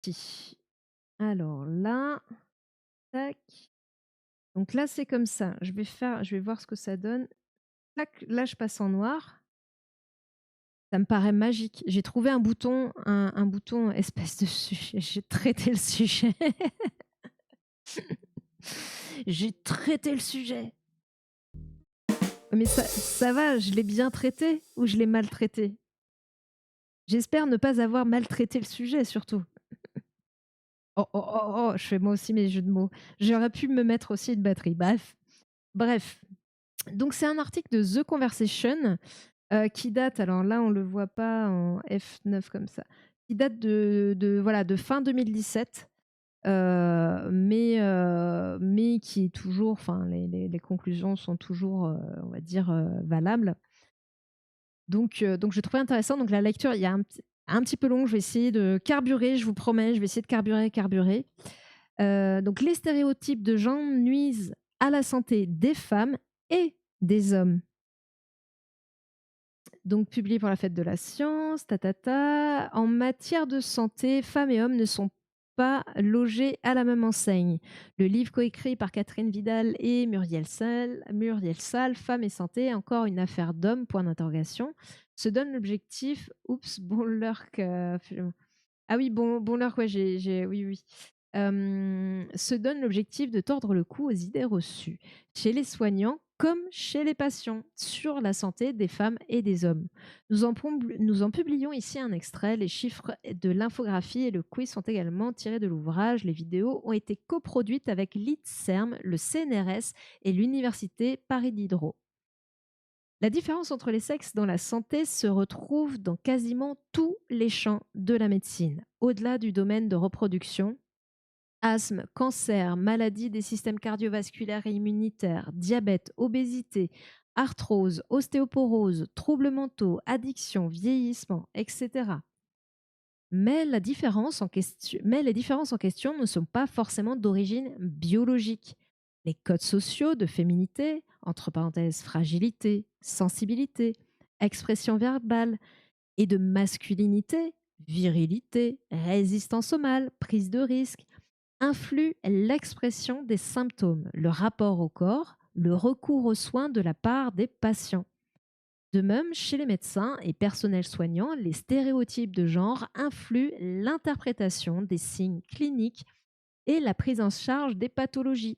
Si. Alors là, tac. Donc là, c'est comme ça. Je vais voir ce que ça donne. Tac, là, je passe en noir. Ça me paraît magique. J'ai trouvé un bouton espèce de sujet. J'ai traité le sujet. J'ai traité le sujet. Mais ça va, je l'ai bien traité ou je l'ai maltraité? J'espère ne pas avoir maltraité le sujet surtout. Oh, oh, oh, oh, je fais moi aussi mes jeux de mots. J'aurais pu me mettre aussi une batterie. Bref. Donc c'est un article de The Conversation qui date, alors là on le voit pas en F9 comme ça, qui date voilà, de fin 2017, mais qui est toujours, enfin les conclusions sont toujours, on va dire, valables. Donc je trouvais intéressant. Donc la lecture, il y a un petit peu long. Je vais essayer de carburer, je vous promets. Je vais essayer de carburer. Donc les stéréotypes de genre nuisent à la santé des femmes et des hommes. Donc publié pour la Fête de la Science, En matière de santé, femmes et hommes ne sont pas logés à la même enseigne. Le livre coécrit par Catherine Vidal et Muriel Sall, Femmes et santé, encore une affaire d'hommes, point d'interrogation, se donne l'objectif, oups, bon lurk, ah oui, bon lurk, ouais, oui. Se donne l'objectif de tordre le cou aux idées reçues, chez les soignants comme chez les patients, sur la santé des femmes et des hommes. Nous en publions ici un extrait. Les chiffres de l'infographie et le quiz sont également tirés de l'ouvrage. Les vidéos ont été coproduites avec l'ITSERM, le CNRS et l'Université Paris Diderot. La différence entre les sexes dans la santé se retrouve dans quasiment tous les champs de la médecine. Au-delà du domaine de reproduction, asthme, cancer, maladies des systèmes cardiovasculaires et immunitaires, diabète, obésité, arthrose, ostéoporose, troubles mentaux, addiction, vieillissement, etc. Mais les différences en question ne sont pas forcément d'origine biologique. Les codes sociaux de féminité, entre parenthèses fragilité, sensibilité, expression verbale, et de masculinité, virilité, résistance au mal, prise de risque, influent l'expression des symptômes, le rapport au corps, le recours aux soins de la part des patients. De même, chez les médecins et personnels soignants, les stéréotypes de genre influent l'interprétation des signes cliniques et la prise en charge des pathologies.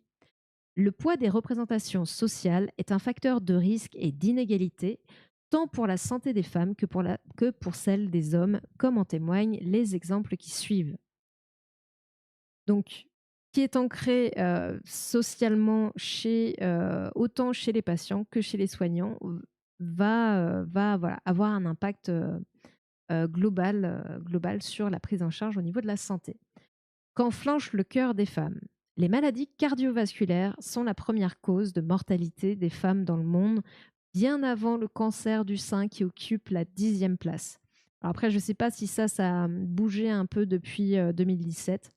Le poids des représentations sociales est un facteur de risque et d'inégalité, tant pour la santé des femmes que pour celle des hommes, comme en témoignent les exemples qui suivent. Donc, qui est ancré socialement autant chez les patients que chez les soignants, va voilà, avoir un impact global sur la prise en charge au niveau de la santé. Quand flanche le cœur des femmes? Les maladies cardiovasculaires sont la première cause de mortalité des femmes dans le monde, bien avant le cancer du sein qui occupe la 10e place. Alors après, je ne sais pas si ça a bougé un peu depuis 2017.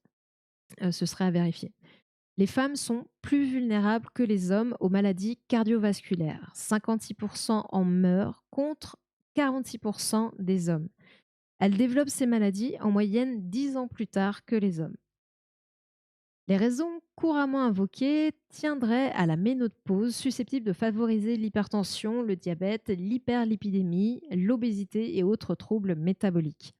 Ce serait à vérifier. Les femmes sont plus vulnérables que les hommes aux maladies cardiovasculaires. 56% en meurent contre 46% des hommes. Elles développent ces maladies en moyenne 10 ans plus tard que les hommes. Les raisons couramment invoquées tiendraient à la ménopause, susceptible de favoriser l'hypertension, le diabète, l'hyperlipidémie, l'obésité et autres troubles métaboliques.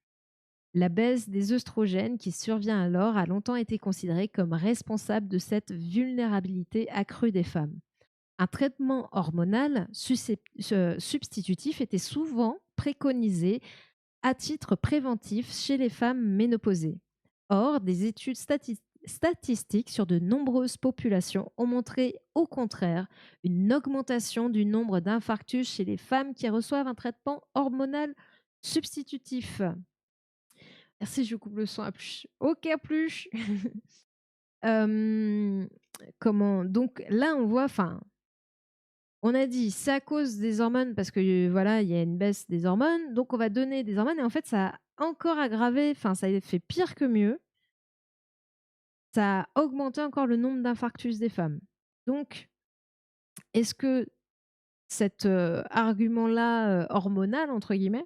La baisse des œstrogènes qui survient alors a longtemps été considérée comme responsable de cette vulnérabilité accrue des femmes. Un traitement hormonal substitutif était souvent préconisé à titre préventif chez les femmes ménopausées. Or, des études statistiques sur de nombreuses populations ont montré au contraire une augmentation du nombre d'infarctus chez les femmes qui reçoivent un traitement hormonal substitutif. Merci, je coupe le son à plus. Ok, à plus. Comment donc là on voit, enfin, on a dit c'est à cause des hormones parce que voilà il y a une baisse des hormones, donc on va donner des hormones et en fait ça a encore aggravé, enfin ça a fait pire que mieux. Ça a augmenté encore le nombre d'infarctus des femmes. Donc est-ce que cet argument-là hormonal entre guillemets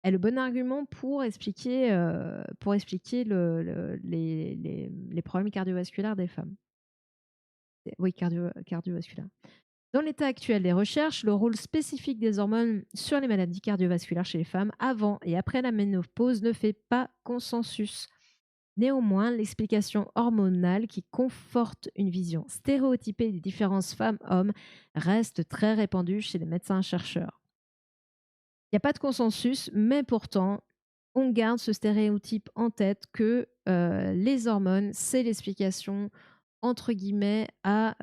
est le bon argument pour expliquer les problèmes cardiovasculaires des femmes. Oui, cardiovasculaires. Dans l'état actuel des recherches, le rôle spécifique des hormones sur les maladies cardiovasculaires chez les femmes avant et après la ménopause ne fait pas consensus. Néanmoins, l'explication hormonale qui conforte une vision stéréotypée des différences femmes-hommes reste très répandue chez les médecins-chercheurs. Il n'y a pas de consensus, mais pourtant, on garde ce stéréotype en tête que les hormones, c'est l'explication entre guillemets à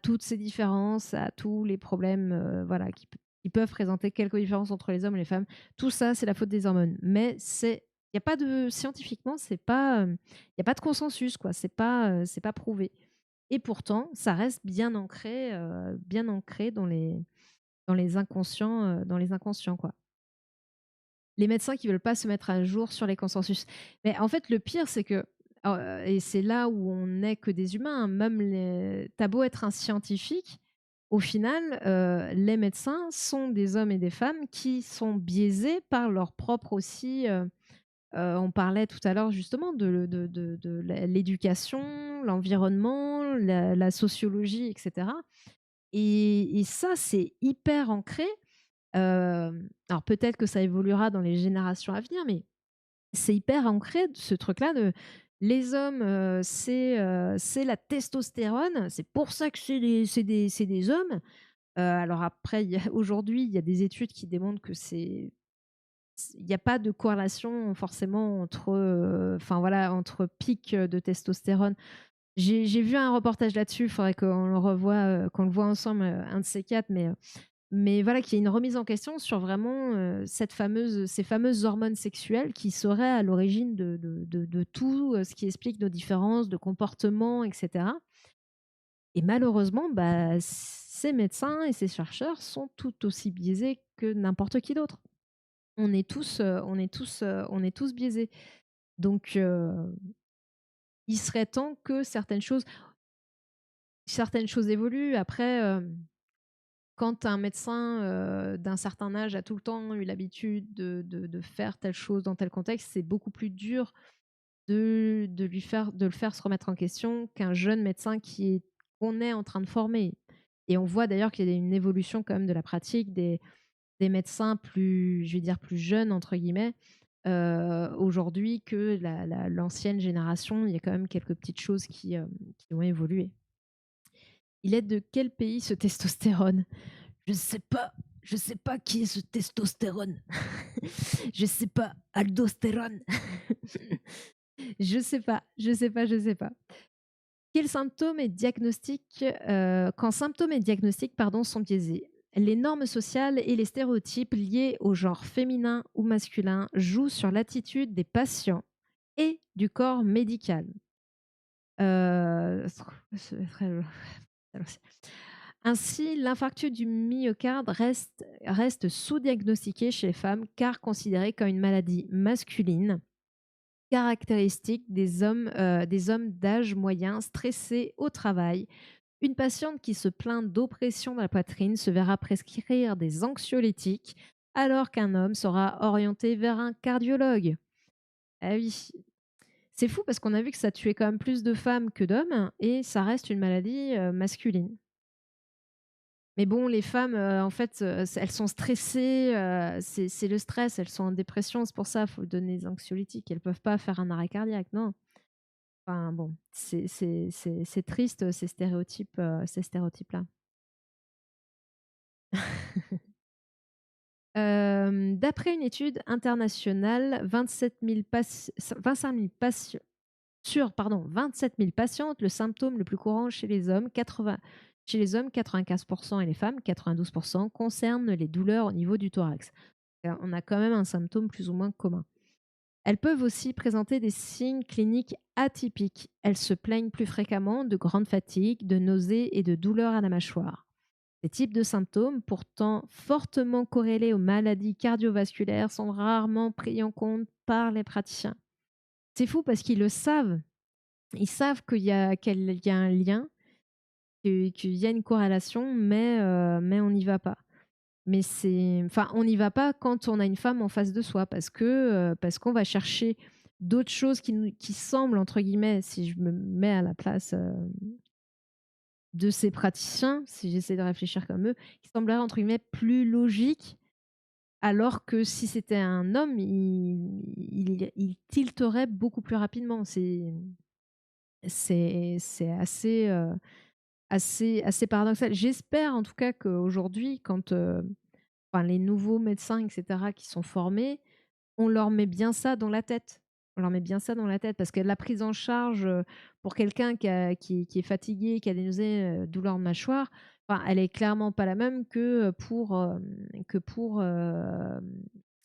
toutes ces différences, à tous les problèmes voilà, qui peuvent présenter quelques différences entre les hommes et les femmes. Tout ça, c'est la faute des hormones. Mais il n'y a pas de scientifiquement, il y a pas de consensus, quoi. C'est pas prouvé. Et pourtant, ça reste bien ancré dans les inconscients, quoi. Les médecins qui veulent pas se mettre à jour sur les consensus. Mais en fait, le pire, c'est que et c'est là où on n'est que des humains, hein, même tu beau être un scientifique, au final, les médecins sont des hommes et des femmes qui sont biaisés par leur propre aussi, on parlait tout à l'heure justement de l'éducation, l'environnement, la sociologie et cetera et ça, c'est hyper ancré. Alors peut-être que ça évoluera dans les générations à venir, mais c'est hyper ancré ce truc-là de les hommes, c'est la testostérone, c'est pour ça que c'est des hommes. Alors après, aujourd'hui, il y a des études qui démontrent que il n'y a pas de corrélation forcément entre, enfin voilà, entre pic de testostérone. J'ai vu un reportage là-dessus, il faudrait qu'on le revoie, qu'on le voit ensemble, un de ces quatre, mais voilà, qu'il y ait une remise en question sur vraiment ces fameuses hormones sexuelles qui seraient à l'origine de tout ce qui explique nos différences de comportement, etc. Et malheureusement, bah, ces médecins et ces chercheurs sont tout aussi biaisés que n'importe qui d'autre. On est tous biaisés. Donc, il serait temps que certaines choses évoluent. Après, quand un médecin, d'un certain âge a tout le temps eu l'habitude de faire telle chose dans tel contexte, c'est beaucoup plus dur de le faire se remettre en question qu'un jeune médecin qu'on est en train de former. Et on voit d'ailleurs qu'il y a une évolution quand même de la pratique des médecins plus, je vais dire «plus jeunes» entre guillemets, aujourd'hui que l'ancienne génération. Il y a quand même quelques petites choses qui ont évolué. Il est de quel pays ce testostérone? Je sais pas. Je sais pas qui est ce testostérone. Je sais pas. Aldostérone. Je sais pas. Je sais pas. Je sais pas. Quels symptômes et diagnostics, quand symptômes et diagnostics pardon, sont biaisés? Les normes sociales et les stéréotypes liés au genre féminin ou masculin jouent sur l'attitude des patients et du corps médical. C'est très- Ainsi, l'infarctus du myocarde reste sous-diagnostiqué chez les femmes car considéré comme une maladie masculine, caractéristique des hommes d'âge moyen stressés au travail. Une patiente qui se plaint d'oppression de la poitrine se verra prescrire des anxiolytiques alors qu'un homme sera orienté vers un cardiologue. Ah oui, c'est fou parce qu'on a vu que ça tuait quand même plus de femmes que d'hommes et ça reste une maladie masculine. Mais bon, les femmes, en fait, elles sont stressées, c'est le stress, elles sont en dépression, c'est pour ça, qu'il faut donner des anxiolytiques. Elles peuvent pas faire un arrêt cardiaque, non. Enfin bon, c'est triste, ces stéréotypes-là. D'après une étude internationale, 25 000 patients sur pardon, 27 000 patientes, le symptôme le plus courant chez les hommes 95 et les femmes 92 concerne les douleurs au niveau du thorax. On a quand même un symptôme plus ou moins commun. Elles peuvent aussi présenter des signes cliniques atypiques. Elles se plaignent plus fréquemment de grande fatigue, de nausées et de douleurs à la mâchoire. Ces types de symptômes, pourtant fortement corrélés aux maladies cardiovasculaires, sont rarement pris en compte par les praticiens. C'est fou parce qu'ils le savent. Ils savent qu'il y a un lien, qu'il y a une corrélation, mais on n'y va pas. Mais enfin, on n'y va pas quand on a une femme en face de soi parce qu'on va chercher d'autres choses qui semblent, entre guillemets, si je me mets à la place, de ces praticiens, si j'essaie de réfléchir comme eux, qui sembleraient, entre guillemets, «plus logiques», alors que si c'était un homme, il tilterait beaucoup plus rapidement. C'est assez paradoxal. J'espère en tout cas qu'aujourd'hui, quand, enfin les nouveaux médecins et cetera qui sont formés, on leur met bien ça dans la tête. On leur met bien ça dans la tête parce que la prise en charge, pour quelqu'un qui est fatigué, qui a des nausées, douleurs de mâchoire, enfin, elle est clairement pas la même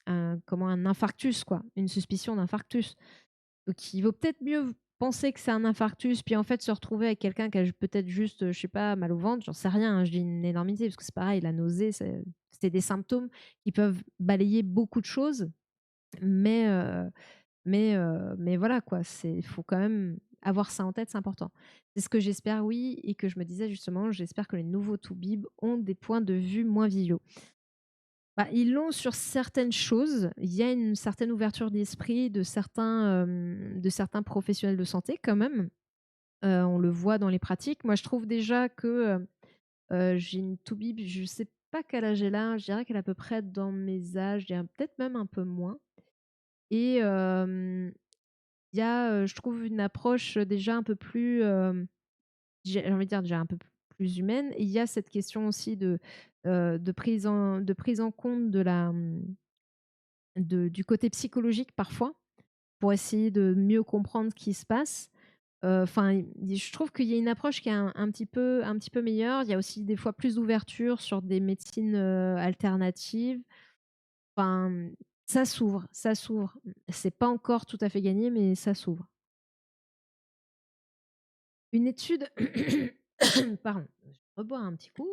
un infarctus quoi, une suspicion d'infarctus. Donc il vaut peut-être mieux penser que c'est un infarctus, puis en fait se retrouver avec quelqu'un qui a peut-être juste, je sais pas, mal au ventre, j'en sais rien, hein, je dis une énormité parce que c'est pareil, la nausée, c'est des symptômes qui peuvent balayer beaucoup de choses, mais mais voilà quoi, il faut quand même avoir ça en tête, c'est important. C'est ce que j'espère, oui, et que je me disais justement, j'espère que les nouveaux Toubib ont des points de vue moins vieillots. Bah, ils l'ont sur certaines choses. Il y a une certaine ouverture d'esprit de certains professionnels de santé quand même. On le voit dans les pratiques. Moi, je trouve déjà que, j'ai une toubib, je sais pas quel âge elle a, je dirais qu'elle est à peu près dans mes âges, je dirais peut-être même un peu moins et il y a, je trouve une approche, déjà un peu plus, j'ai envie de dire déjà un peu plus humaine. Et il y a cette question aussi de prise en compte du côté psychologique parfois, pour essayer de mieux comprendre ce qui se passe. Enfin, je trouve qu'il y a une approche qui est un petit peu meilleure. Il y a aussi des fois plus d'ouverture sur des médecines, alternatives. Enfin, ça s'ouvre, ça s'ouvre. C'est pas encore tout à fait gagné, mais ça s'ouvre. Une étude pardon, je rebois un petit coup.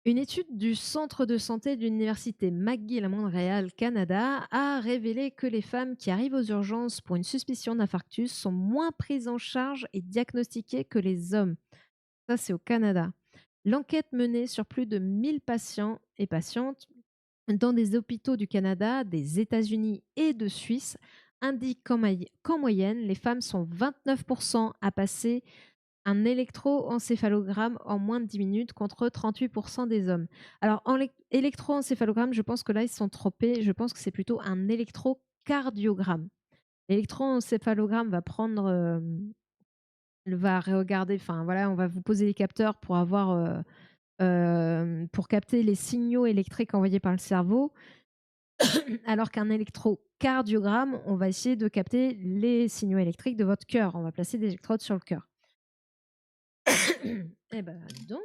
Une étude du centre de santé de l'université McGill à Montréal, Canada, a révélé que les femmes qui arrivent aux urgences pour une suspicion d'infarctus sont moins prises en charge et diagnostiquées que les hommes. Ça, c'est au Canada. L'enquête menée sur plus de 1000 patients et patientes dans des hôpitaux du Canada, des États-Unis et de Suisse indique qu'en moyenne, les femmes sont 29% à passer un électroencéphalogramme en moins de 10 minutes contre 38% des hommes. Alors, électroencéphalogramme, je pense que là, ils se sont trompés. Je pense que c'est plutôt un électrocardiogramme. L'électroencéphalogramme va regarder, enfin voilà, on va vous poser les capteurs pour capter les signaux électriques envoyés par le cerveau, alors qu'un électrocardiogramme, on va essayer de capter les signaux électriques de votre cœur. On va placer des électrodes sur le cœur. Eh ben, dis donc.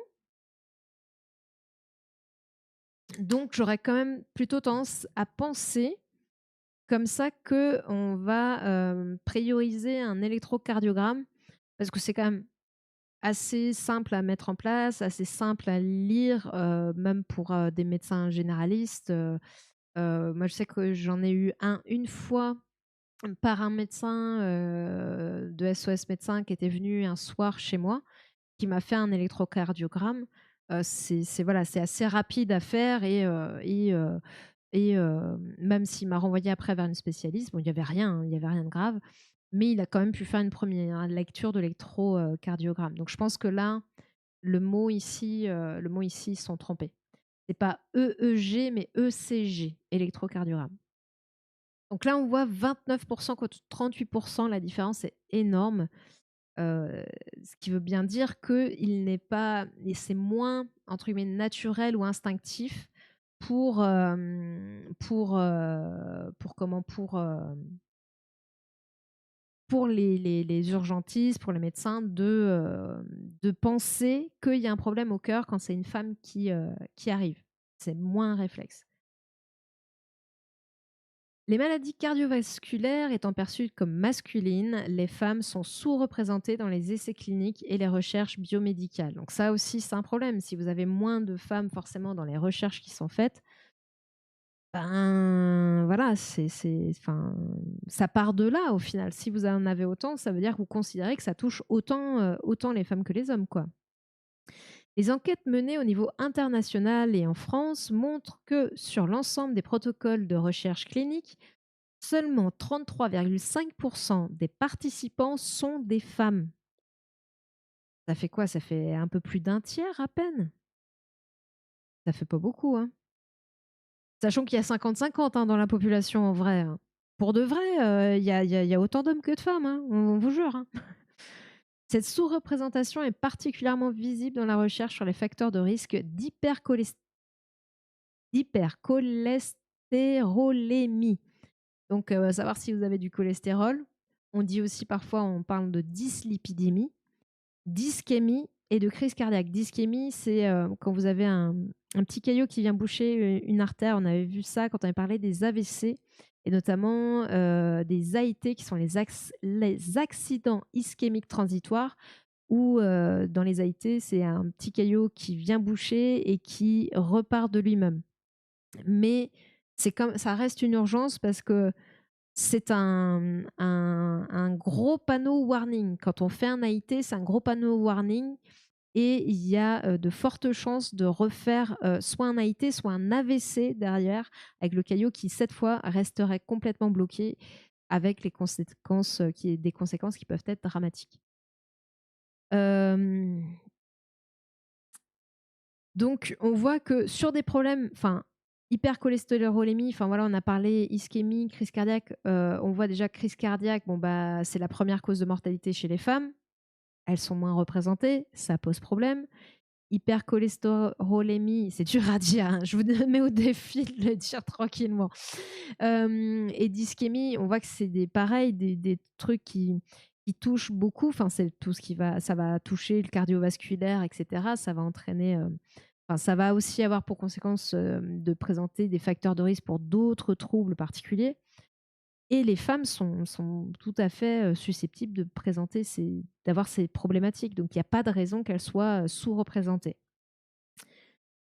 Donc, j'aurais quand même plutôt tendance à penser comme ça qu'on va prioriser un électrocardiogramme parce que c'est quand même assez simple à mettre en place, assez simple à lire, même pour des médecins généralistes. Moi, je sais que j'en ai eu un une fois par un médecin de SOS médecin qui était venu un soir chez moi, qui m'a fait un électrocardiogramme. Voilà, c'est assez rapide à faire même s'il m'a renvoyé après vers une spécialiste, bon, il y avait rien, hein, il y avait rien de grave, mais il a quand même pu faire une première lecture de l'électrocardiogramme. Donc je pense que là, le mot ici, ils se sont trompés. C'est pas EEG, mais ECG, électrocardiogramme. Donc là, on voit 29 contre 38, la différence est énorme. Ce qui veut bien dire qu'il n'est pas et c'est moins, entre guillemets, «naturel» ou instinctif pour comment? Pour les urgentistes, pour les médecins de penser qu'il y a un problème au cœur quand c'est une femme qui arrive. C'est moins un réflexe. Les maladies cardiovasculaires étant perçues comme masculines, les femmes sont sous-représentées dans les essais cliniques et les recherches biomédicales. Donc ça aussi, c'est un problème. Si vous avez moins de femmes forcément dans les recherches qui sont faites, ben voilà, enfin, ça part de là au final. Si vous en avez autant, ça veut dire que vous considérez que ça touche autant les femmes que les hommes, quoi. Les enquêtes menées au niveau international et en France montrent que sur l'ensemble des protocoles de recherche clinique, seulement 33,5% des participants sont des femmes. Ça fait quoi? Ça fait un peu plus d'un tiers à peine? Ça fait pas beaucoup, hein. Sachant qu'il y a 50-50 hein, dans la population en vrai, hein. Pour de vrai, il y a autant d'hommes que de femmes, hein, on vous jure, hein. Cette sous-représentation est particulièrement visible dans la recherche sur les facteurs de risque d'hypercholestérolémie. Donc, savoir si vous avez du cholestérol. On dit aussi parfois, on parle de dyslipidémie, d'ischémie et de crise cardiaque. D'ischémie, c'est quand vous avez un petit caillot qui vient boucher une artère. On avait vu ça quand on avait parlé des AVC et notamment des AIT qui sont les accidents ischémiques transitoires où dans les AIT, c'est un petit caillot qui vient boucher et qui repart de lui-même. Mais ça reste une urgence parce que c'est un gros panneau warning. Quand on fait un AIT, c'est un gros panneau warning et il y a de fortes chances de refaire soit un AIT, soit un AVC derrière, avec le caillot qui, cette fois, resterait complètement bloqué avec des conséquences qui peuvent être dramatiques. Donc, on voit que sur des problèmes, enfin, hypercholestérolémie, enfin voilà, on a parlé ischémie, crise cardiaque. On voit déjà crise cardiaque, bon bah c'est la première cause de mortalité chez les femmes. Elles sont moins représentées, ça pose problème. Hypercholestérolémie, c'est dur à dire, hein, je vous mets au défi de le dire tranquillement. Et d'ischémie, on voit que c'est des trucs qui touchent beaucoup. Enfin, c'est tout ce ça va toucher le cardiovasculaire, etc. Ça va entraîner. Enfin, ça va aussi avoir pour conséquence de présenter des facteurs de risque pour d'autres troubles particuliers. Et les femmes sont tout à fait susceptibles d'avoir ces problématiques. Donc, il n'y a pas de raison qu'elles soient sous-représentées.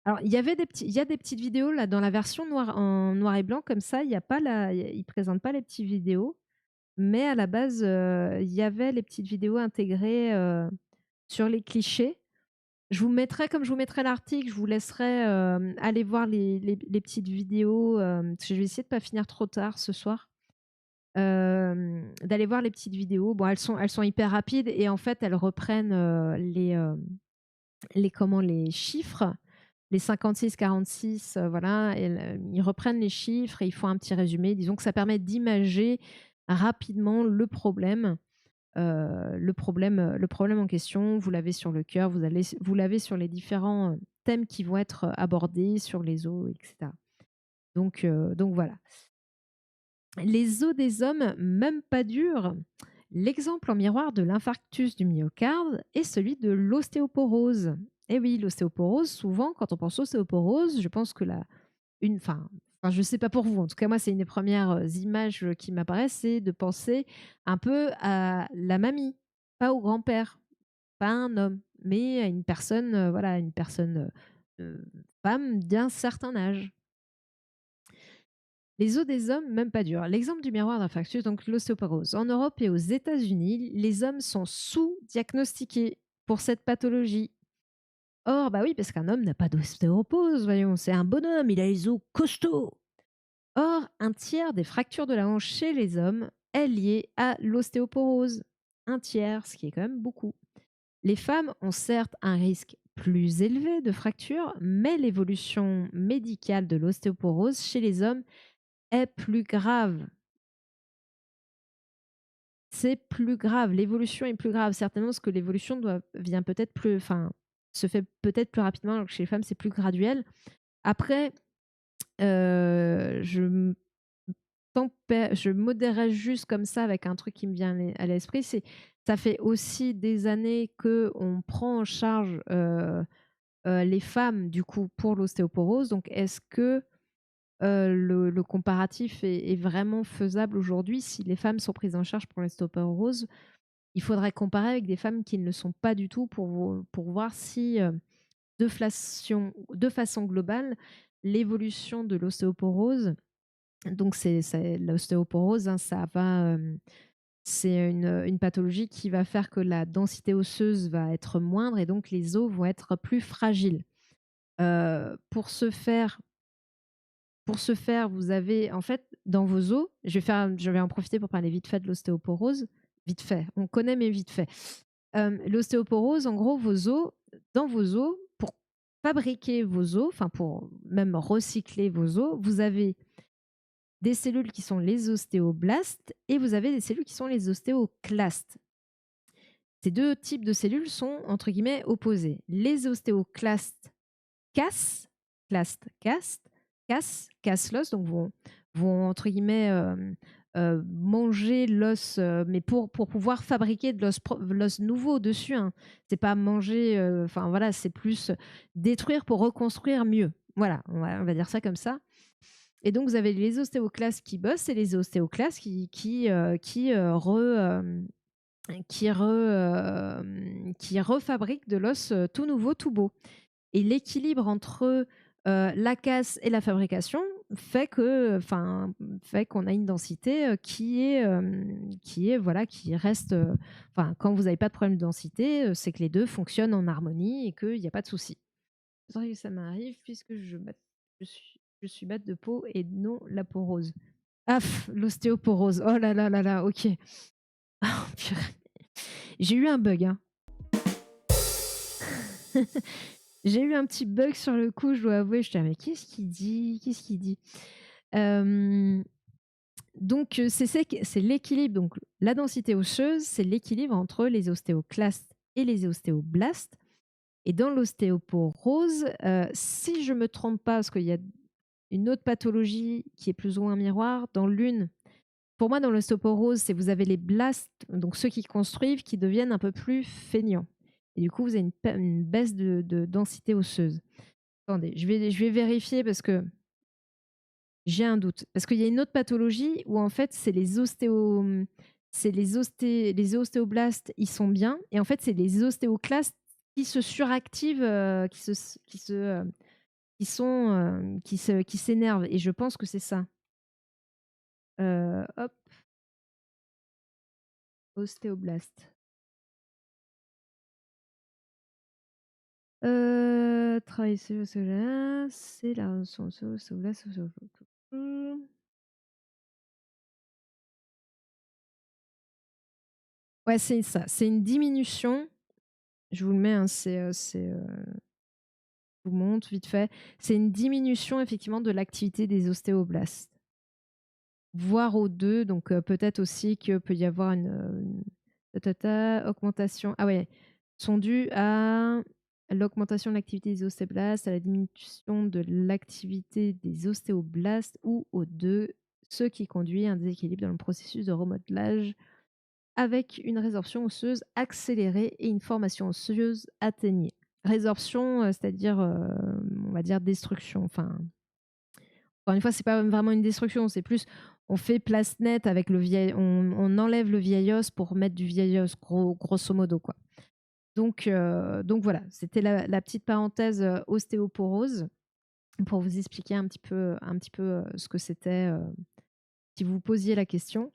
Alors, il y a des petites vidéos là dans la version en noir et blanc comme ça. Il y a pas ils présentent pas les petites vidéos, mais à la base, il y avait les petites vidéos intégrées sur les clichés. Je vous mettrai, comme je vous mettrai l'article, je vous laisserai aller voir les petites vidéos. Parce que je vais essayer de pas finir trop tard ce soir. D'aller voir les petites vidéos. Bon, elles sont hyper rapides et en fait, elles reprennent les chiffres, les 56-46, voilà. Ils reprennent les chiffres et ils font un petit résumé. Disons que ça permet d'imager rapidement le problème. Le problème en question, vous l'avez sur le cœur, vous l'avez sur les différents thèmes qui vont être abordés, sur les os, etc. Donc voilà. Les os des hommes, même pas durs. L'exemple en miroir de l'infarctus du myocarde est celui de l'ostéoporose. Et oui, l'ostéoporose, souvent, quand on pense ostéoporose, je pense que je ne sais pas pour vous, en tout cas moi c'est une des premières images qui m'apparaissent, c'est de penser un peu à la mamie, pas au grand-père, pas à un homme, mais à une personne, voilà, une personne femme d'un certain âge. Les os des hommes, même pas durs. L'exemple du miroir d'infarctus, donc l'ostéoporose. En Europe et aux États-Unis, les hommes sont sous-diagnostiqués pour cette pathologie. Or, bah oui, parce qu'un homme n'a pas d'ostéoporose, voyons, c'est un bonhomme, il a les os costauds. Or, un tiers des fractures de la hanche chez les hommes est lié à l'ostéoporose. Un tiers, ce qui est quand même beaucoup. Les femmes ont certes un risque plus élevé de fracture, mais l'évolution médicale de l'ostéoporose chez les hommes est plus grave. C'est plus grave, l'évolution est plus grave, certainement parce que l'évolution se fait peut-être plus rapidement, alors que chez les femmes, c'est plus graduel. Après, je modérais juste comme ça avec un truc qui me vient à l'esprit, ça fait aussi des années qu'on prend en charge les femmes du coup pour l'ostéoporose. Donc est-ce que le comparatif est vraiment faisable aujourd'hui? Si les femmes sont prises en charge pour l'ostéoporose, il faudrait comparer avec des femmes qui ne le sont pas du tout pour voir si de façon globale l'évolution de l'ostéoporose Donc c'est l'ostéoporose, hein, ça va, c'est une pathologie qui va faire que la densité osseuse va être moindre et donc les os vont être plus fragiles. Heu, pour ce faire pour ce faire, vous avez en fait dans vos os, je vais en profiter pour parler vite fait de l'ostéoporose. Vite fait, on connaît mais vite fait. L'ostéoporose, en gros, vos os dans vos os, pour fabriquer vos os, enfin pour même recycler vos os, vous avez des cellules qui sont les ostéoblastes et vous avez des cellules qui sont les ostéoclastes. Ces 2 types de cellules sont entre guillemets «opposés». Les ostéoclastes cassent, clastes cassent l'os, donc vont entre guillemets, manger l'os, mais pour pouvoir fabriquer de l'os nouveau dessus, hein. C'est pas manger, enfin voilà, c'est plus détruire pour reconstruire mieux. Voilà, on va dire ça comme ça. Et donc vous avez les ostéoclastes qui bossent et les ostéoclastes qui refabriquent de l'os, tout nouveau, tout beau. Et l'équilibre entre, la casse et la fabrication fait qu'on a une densité, qui est voilà, qui reste, enfin quand vous n'avez pas de problème de densité, c'est que les 2 fonctionnent en harmonie et qu'il y a pas de souci. C'est vrai que ça m'arrive puisque je suis batte de peau et non la porose. Ah l'ostéoporose. Oh là là là là, OK. Oh purée. J'ai eu un bug, hein. J'ai eu un petit bug sur le coup, je dois avouer. J'étais là: «Mais qu'est-ce qu'il dit? Qu'est-ce qu'il dit?» Hem, donc c'est l'équilibre, donc la densité osseuse, c'est l'équilibre entre les ostéoclastes et les ostéoblastes. Et dans l'ostéoporose, si je me trompe pas, parce qu'il y a une autre pathologie qui est plus ou moins miroir, dans l'une pour moi, dans l'ostéoporose, c'est vous avez les blastes, donc ceux qui construisent, qui deviennent un peu plus feignants et du coup, vous avez une baisse de densité osseuse. Attendez, je vais vérifier parce que j'ai un doute. Parce qu'il y a une autre pathologie où en fait, les ostéoblastes, ils sont bien et en fait, c'est les ostéoclastes qui se suractivent, qui s'énervent et je pense que c'est ça. Hop, ostéoblast. Travailler c'est la ostéoblast. Ouais, c'est ça, c'est une diminution. Je vous le mets, hein, je vous montre vite fait. C'est une diminution effectivement de l'activité des ostéoblastes, voire aux 2. Donc peut-être aussi qu'il peut y avoir augmentation. Ah ouais, sont dues à l'augmentation de l'activité des ostéoblastes, à la diminution de l'activité des ostéoblastes ou aux 2, ce qui conduit à un déséquilibre dans le processus de remodelage avec une résorption osseuse accélérée et une formation osseuse atteignée. Résorption, c'est-à-dire, on va dire destruction. Enfin, encore une fois, c'est pas vraiment une destruction, c'est plus on fait place nette avec on enlève le vieil os pour mettre du vieil os, grosso modo, quoi. Donc voilà, c'était la petite parenthèse, ostéoporose pour vous expliquer un petit peu, ce que c'était, si vous vous posiez la question.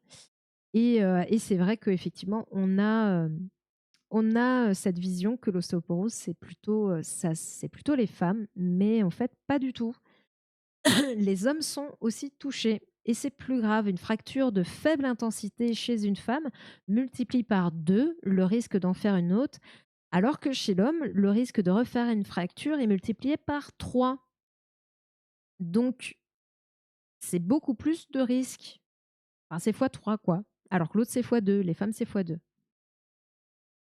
Et c'est vrai qu'effectivement, on a cette vision que l'ostéoporose, c'est plutôt les femmes, mais en fait, pas du tout. Les hommes sont aussi touchés et c'est plus grave. Une fracture de faible intensité chez une femme multiplie par 2 le risque d'en faire une autre, alors que chez l'homme, le risque de refaire une fracture est multiplié par 3. Donc, c'est beaucoup plus de risques. Enfin, c'est fois 3, quoi. Alors que l'autre, c'est fois 2. Les femmes, c'est fois 2.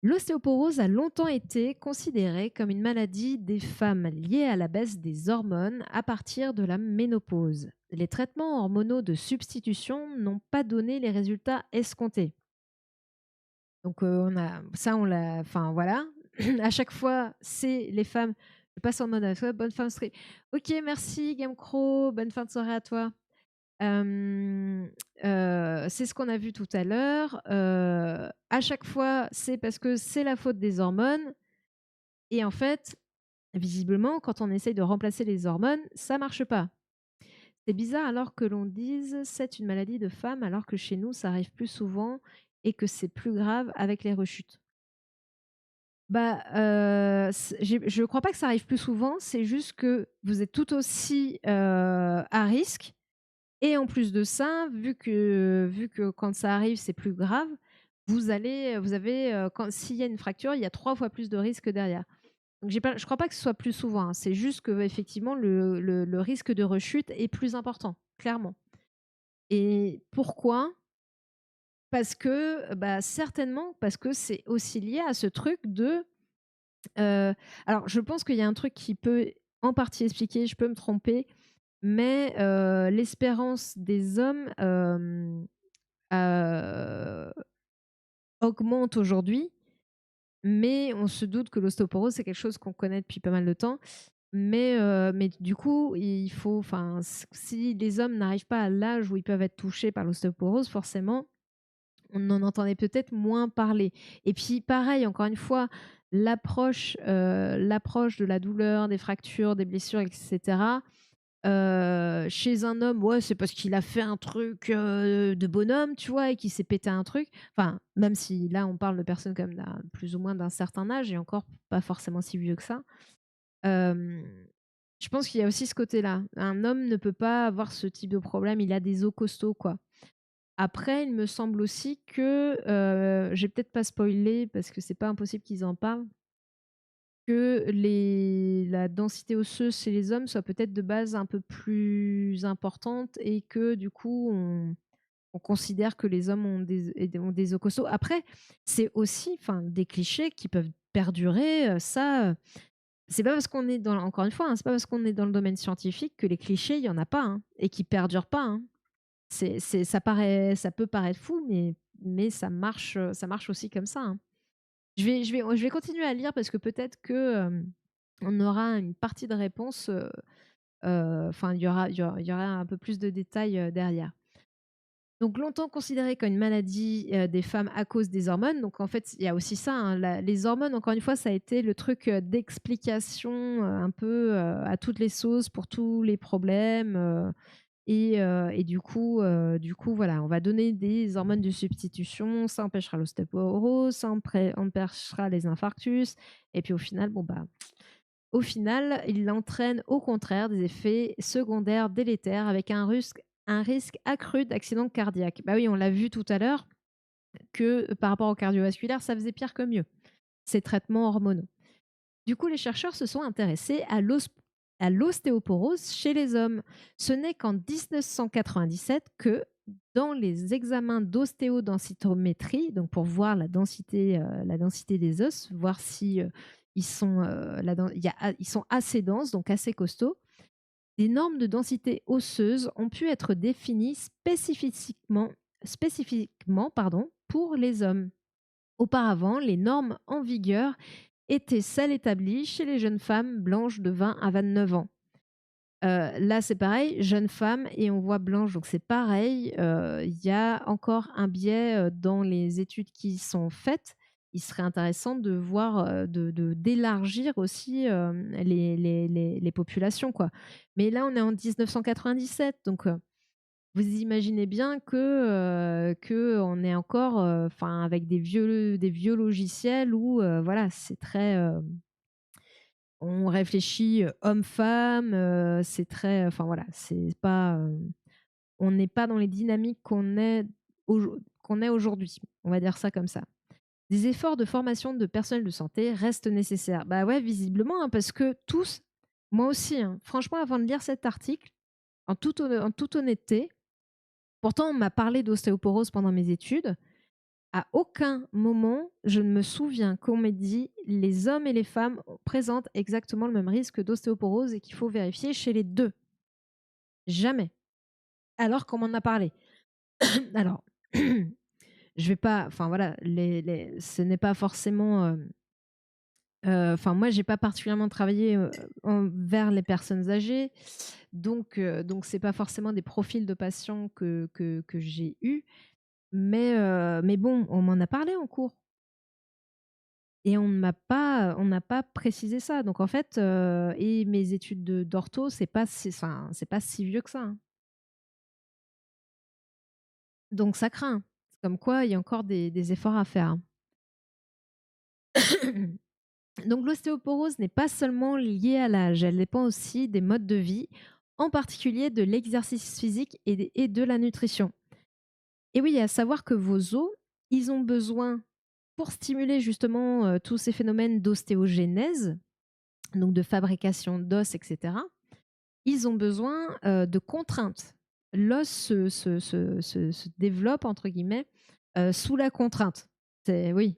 L'ostéoporose a longtemps été considérée comme une maladie des femmes liée à la baisse des hormones à partir de la ménopause. Les traitements hormonaux de substitution n'ont pas donné les résultats escomptés. Donc on l'a, enfin voilà. À chaque fois, c'est les femmes. Je passe en mode bonne fin de soirée. Ok, merci Gamecro, bonne fin de soirée à toi. C'est ce qu'on a vu tout à l'heure. À chaque fois, c'est parce que c'est la faute des hormones et en fait, visiblement, quand on essaye de remplacer les hormones, ça marche pas. C'est bizarre alors que l'on dise: «C'est une maladie de femme», alors que chez nous, ça arrive plus souvent et que c'est plus grave avec les rechutes. Bah, je crois pas que ça arrive plus souvent, c'est juste que vous êtes tout aussi, à risque et en plus de ça, vu que quand ça arrive, c'est plus grave, vous avez, quand s'il y a une fracture, il y a 3 fois plus de risques derrière. Donc je crois pas que ce soit plus souvent, hein, c'est juste qu'effectivement le risque de rechute est plus important, clairement. Et pourquoi? Parce que, bah, certainement parce que c'est aussi lié à ce truc de, heu alors je pense qu'il y a un truc qui peut en partie expliquer, je peux me tromper, mais l'espérance des hommes, heu, augmente aujourd'hui, mais on se doute que l'ostéoporose, c'est quelque chose qu'on connaît depuis pas mal de temps. Mais du coup, il faut enfin, si les hommes n'arrivent pas à l'âge où ils peuvent être touchés par l'ostéoporose, forcément, on en entendait peut-être moins parler. Et puis pareil, encore une fois, l'approche de la douleur, des fractures, des blessures et cetera, chez un homme, ouais, c'est parce qu'il a fait un truc, de bonhomme, tu vois? Et qu'il s'est pété un truc. Enfin, même si là, on parle de personnes comme d'un plus ou moins d'un certain âge et encore pas forcément si vieux que ça. Hem, je pense qu'il y a aussi ce côté-là. Un homme ne peut pas avoir ce type de problème, il a des os costauds, quoi. Après, il me semble aussi que, je vais peut-être pas spoiler parce que c'est pas impossible qu'ils en parlent, que la densité osseuse chez les hommes soit peut-être de base un peu plus importante et que du coup on considère que les hommes ont des os costauds. Après, c'est aussi enfin des clichés qui peuvent perdurer, c'est pas parce qu'on est dans encore une fois, hein, c'est pas parce qu'on est dans le domaine scientifique que les clichés, il y en a pas, hein, et qui perdurent pas, hein. Ça peut paraître fou, mais ça marche aussi comme ça, hein. Je vais continuer à lire parce que peut-être que, on aura une partie de réponse, enfin il y aura un peu plus de détails, derrière. Donc longtemps considéré comme une maladie, des femmes à cause des hormones, donc en fait, il y a aussi ça, hein, la les hormones, encore une fois, ça a été le truc, d'explication, un peu, à toutes les sauces pour tous les problèmes, et du coup, voilà, on va donner des hormones de substitution, ça empêchera l'ostéoporose, ça empêchera les infarctus et puis au final, bon, bah, au final, il entraîne au contraire des effets secondaires délétères avec un risque accru d'accident cardiaque. Bah oui, on l'a vu tout à l'heure que par rapport au cardiovasculaire, ça faisait pire que mieux, ces traitements hormonaux. Du coup, les chercheurs se sont intéressés à l'ostéoporose chez les hommes. Ce n'est qu'en 1997 que, dans les examens d'ostéodensitométrie, donc pour voir la densité des os, voir si ils, sont, ils sont assez denses, donc assez costauds, des normes de densité osseuse ont pu être définies spécifiquement pour les hommes. Auparavant, les normes en vigueur étaient celles établies chez les jeunes femmes blanches de 20 à 29 ans. Là, c'est pareil, jeune femme et on voit blanche, donc c'est pareil. Il y a encore un biais dans les études qui sont faites. Il serait intéressant de voir, d'élargir aussi les populations, quoi. Mais là, on est en 1997, donc vous imaginez bien que on est encore, enfin, avec des vieux logiciels où, voilà, c'est très, on réfléchit, homme-femme, c'est très enfin, voilà, c'est pas, on n'est pas dans les dynamiques qu'on est aujourd'hui. On va dire ça comme ça. Des efforts de formation de personnel de santé restent nécessaires. Bah, ouais, visiblement, hein, parce que tous moi aussi, hein, franchement, avant de lire cet article, en toute honnêteté, pourtant on m'a parlé d'ostéoporose pendant mes études. À aucun moment, je ne me souviens qu'on m'ait dit: «Les hommes et les femmes présentent exactement le même risque d'ostéoporose et qu'il faut vérifier chez les 2. Jamais. Alors qu'on m'en a parlé. Alors, je vais pas enfin voilà, les ce n'est pas forcément, enfin moi j'ai pas particulièrement travaillé, vers les personnes âgées, donc c'est pas forcément des profils de patients que j'ai eus, mais bon, on m'en a parlé en cours. Et on n'a pas précisé ça. Donc en fait, et mes études d'ortho, c'est pas si enfin, c'est pas si vieux que ça, hein. Donc ça craint. Comme quoi, il y a encore des efforts à faire. Donc l'ostéoporose n'est pas seulement liée à l'âge, elle dépend aussi des modes de vie, en particulier de l'exercice physique et de la nutrition. Et oui, à savoir que vos os, ils ont besoin, pour stimuler justement tous ces phénomènes d'ostéogénèse, donc de fabrication d'os, etc., ils ont besoin de contraintes. L'os se développe, entre guillemets, sous la contrainte. Oui.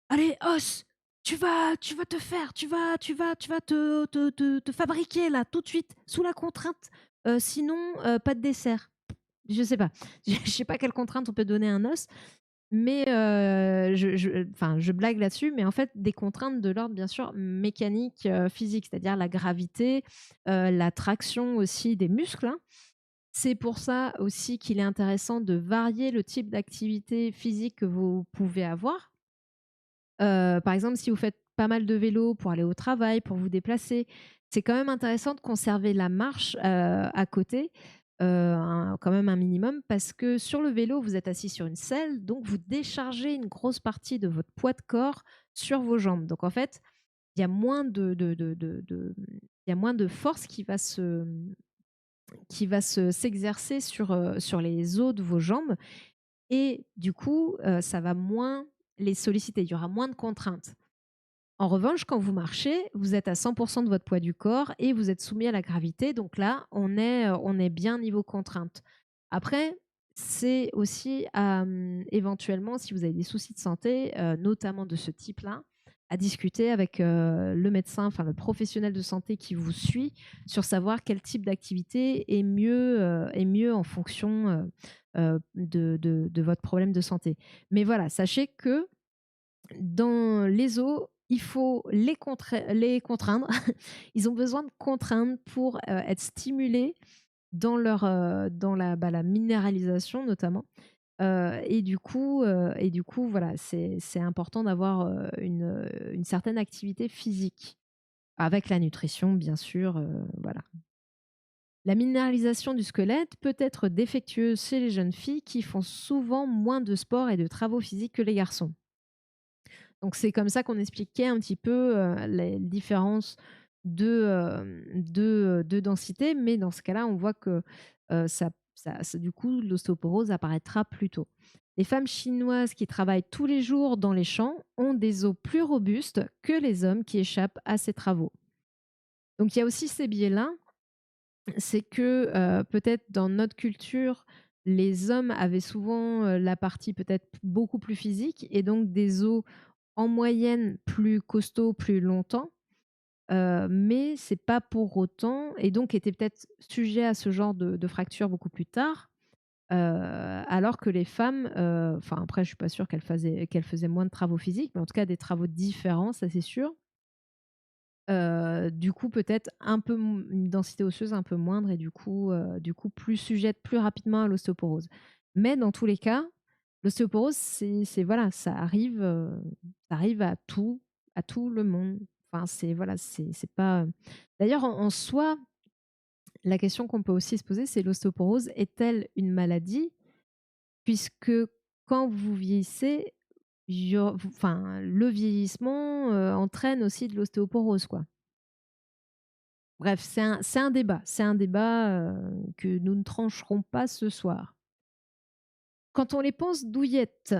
Allez, os, tu vas te faire, tu vas te fabriquer là, tout de suite, sous la contrainte. Sinon, pas de dessert. Je sais pas. Je sais pas quelle contrainte on peut donner à un os, mais enfin, je blague là-dessus, mais en fait, des contraintes de l'ordre, bien sûr, mécanique, physique, c'est-à-dire la gravité, la traction aussi des muscles, hein. C'est pour ça aussi qu'il est intéressant de varier le type d'activité physique que vous pouvez avoir. Par exemple, si vous faites pas mal de vélo pour aller au travail, pour vous déplacer, c'est quand même intéressant de conserver la marche, à côté, quand même un minimum parce que sur le vélo, vous êtes assis sur une selle, donc vous déchargez une grosse partie de votre poids de corps sur vos jambes. Donc en fait, il y a moins il y a moins de force qui va s'exercer sur les os de vos jambes et du coup, ça va moins les solliciter. Il y aura moins de contraintes. En revanche, quand vous marchez, vous êtes à 100 de votre poids du corps et vous êtes soumis à la gravité. Donc là, on est bien niveau contrainte. Après, c'est aussi éventuellement, si vous avez des soucis de santé, notamment de ce type-là, à discuter avec le médecin, enfin le professionnel de santé qui vous suit, sur savoir quel type d'activité est mieux en fonction de votre problème de santé. Mais voilà, sachez que dans les os, il faut les contraindre. Ils ont besoin de contraintes pour être stimulés dans la minéralisation notamment. Et du coup, voilà, c'est important d'avoir une certaine activité physique, avec la nutrition, bien sûr. Voilà. La minéralisation du squelette peut être défectueuse chez les jeunes filles qui font souvent moins de sport et de travaux physiques que les garçons. Donc c'est comme ça qu'on expliquait un petit peu, les différences de densité, mais dans ce cas-là, on voit que, du coup, l'ostéoporose apparaîtra plus tôt. Les femmes chinoises qui travaillent tous les jours dans les champs ont des os plus robustes que les hommes qui échappent à ces travaux. Donc il y a aussi ces biais-là, c'est que, peut-être dans notre culture, les hommes avaient souvent, la partie peut-être beaucoup plus physique et donc des os en moyenne plus costaud plus longtemps, mais c'est pas pour autant et donc était peut-être sujet à ce genre de fracture beaucoup plus tard, alors que les femmes, enfin après je suis pas sûre qu'elles faisaient moins de travaux physiques, mais en tout cas des travaux différents, ça c'est sûr. Du coup peut-être un peu une densité osseuse un peu moindre et du coup plus sujette plus rapidement à l'ostéoporose. Mais dans tous les cas, l'ostéoporose c'est voilà, ça arrive à tout le monde. Enfin c'est voilà, c'est pas, d'ailleurs en soi, la question qu'on peut aussi se poser, c'est l'ostéoporose est-elle une maladie? Puisque quand vous vieillissez, enfin le vieillissement, entraîne aussi de l'ostéoporose, quoi. Bref, c'est un débat, que nous ne trancherons pas ce soir. Quand on les pense douillettes,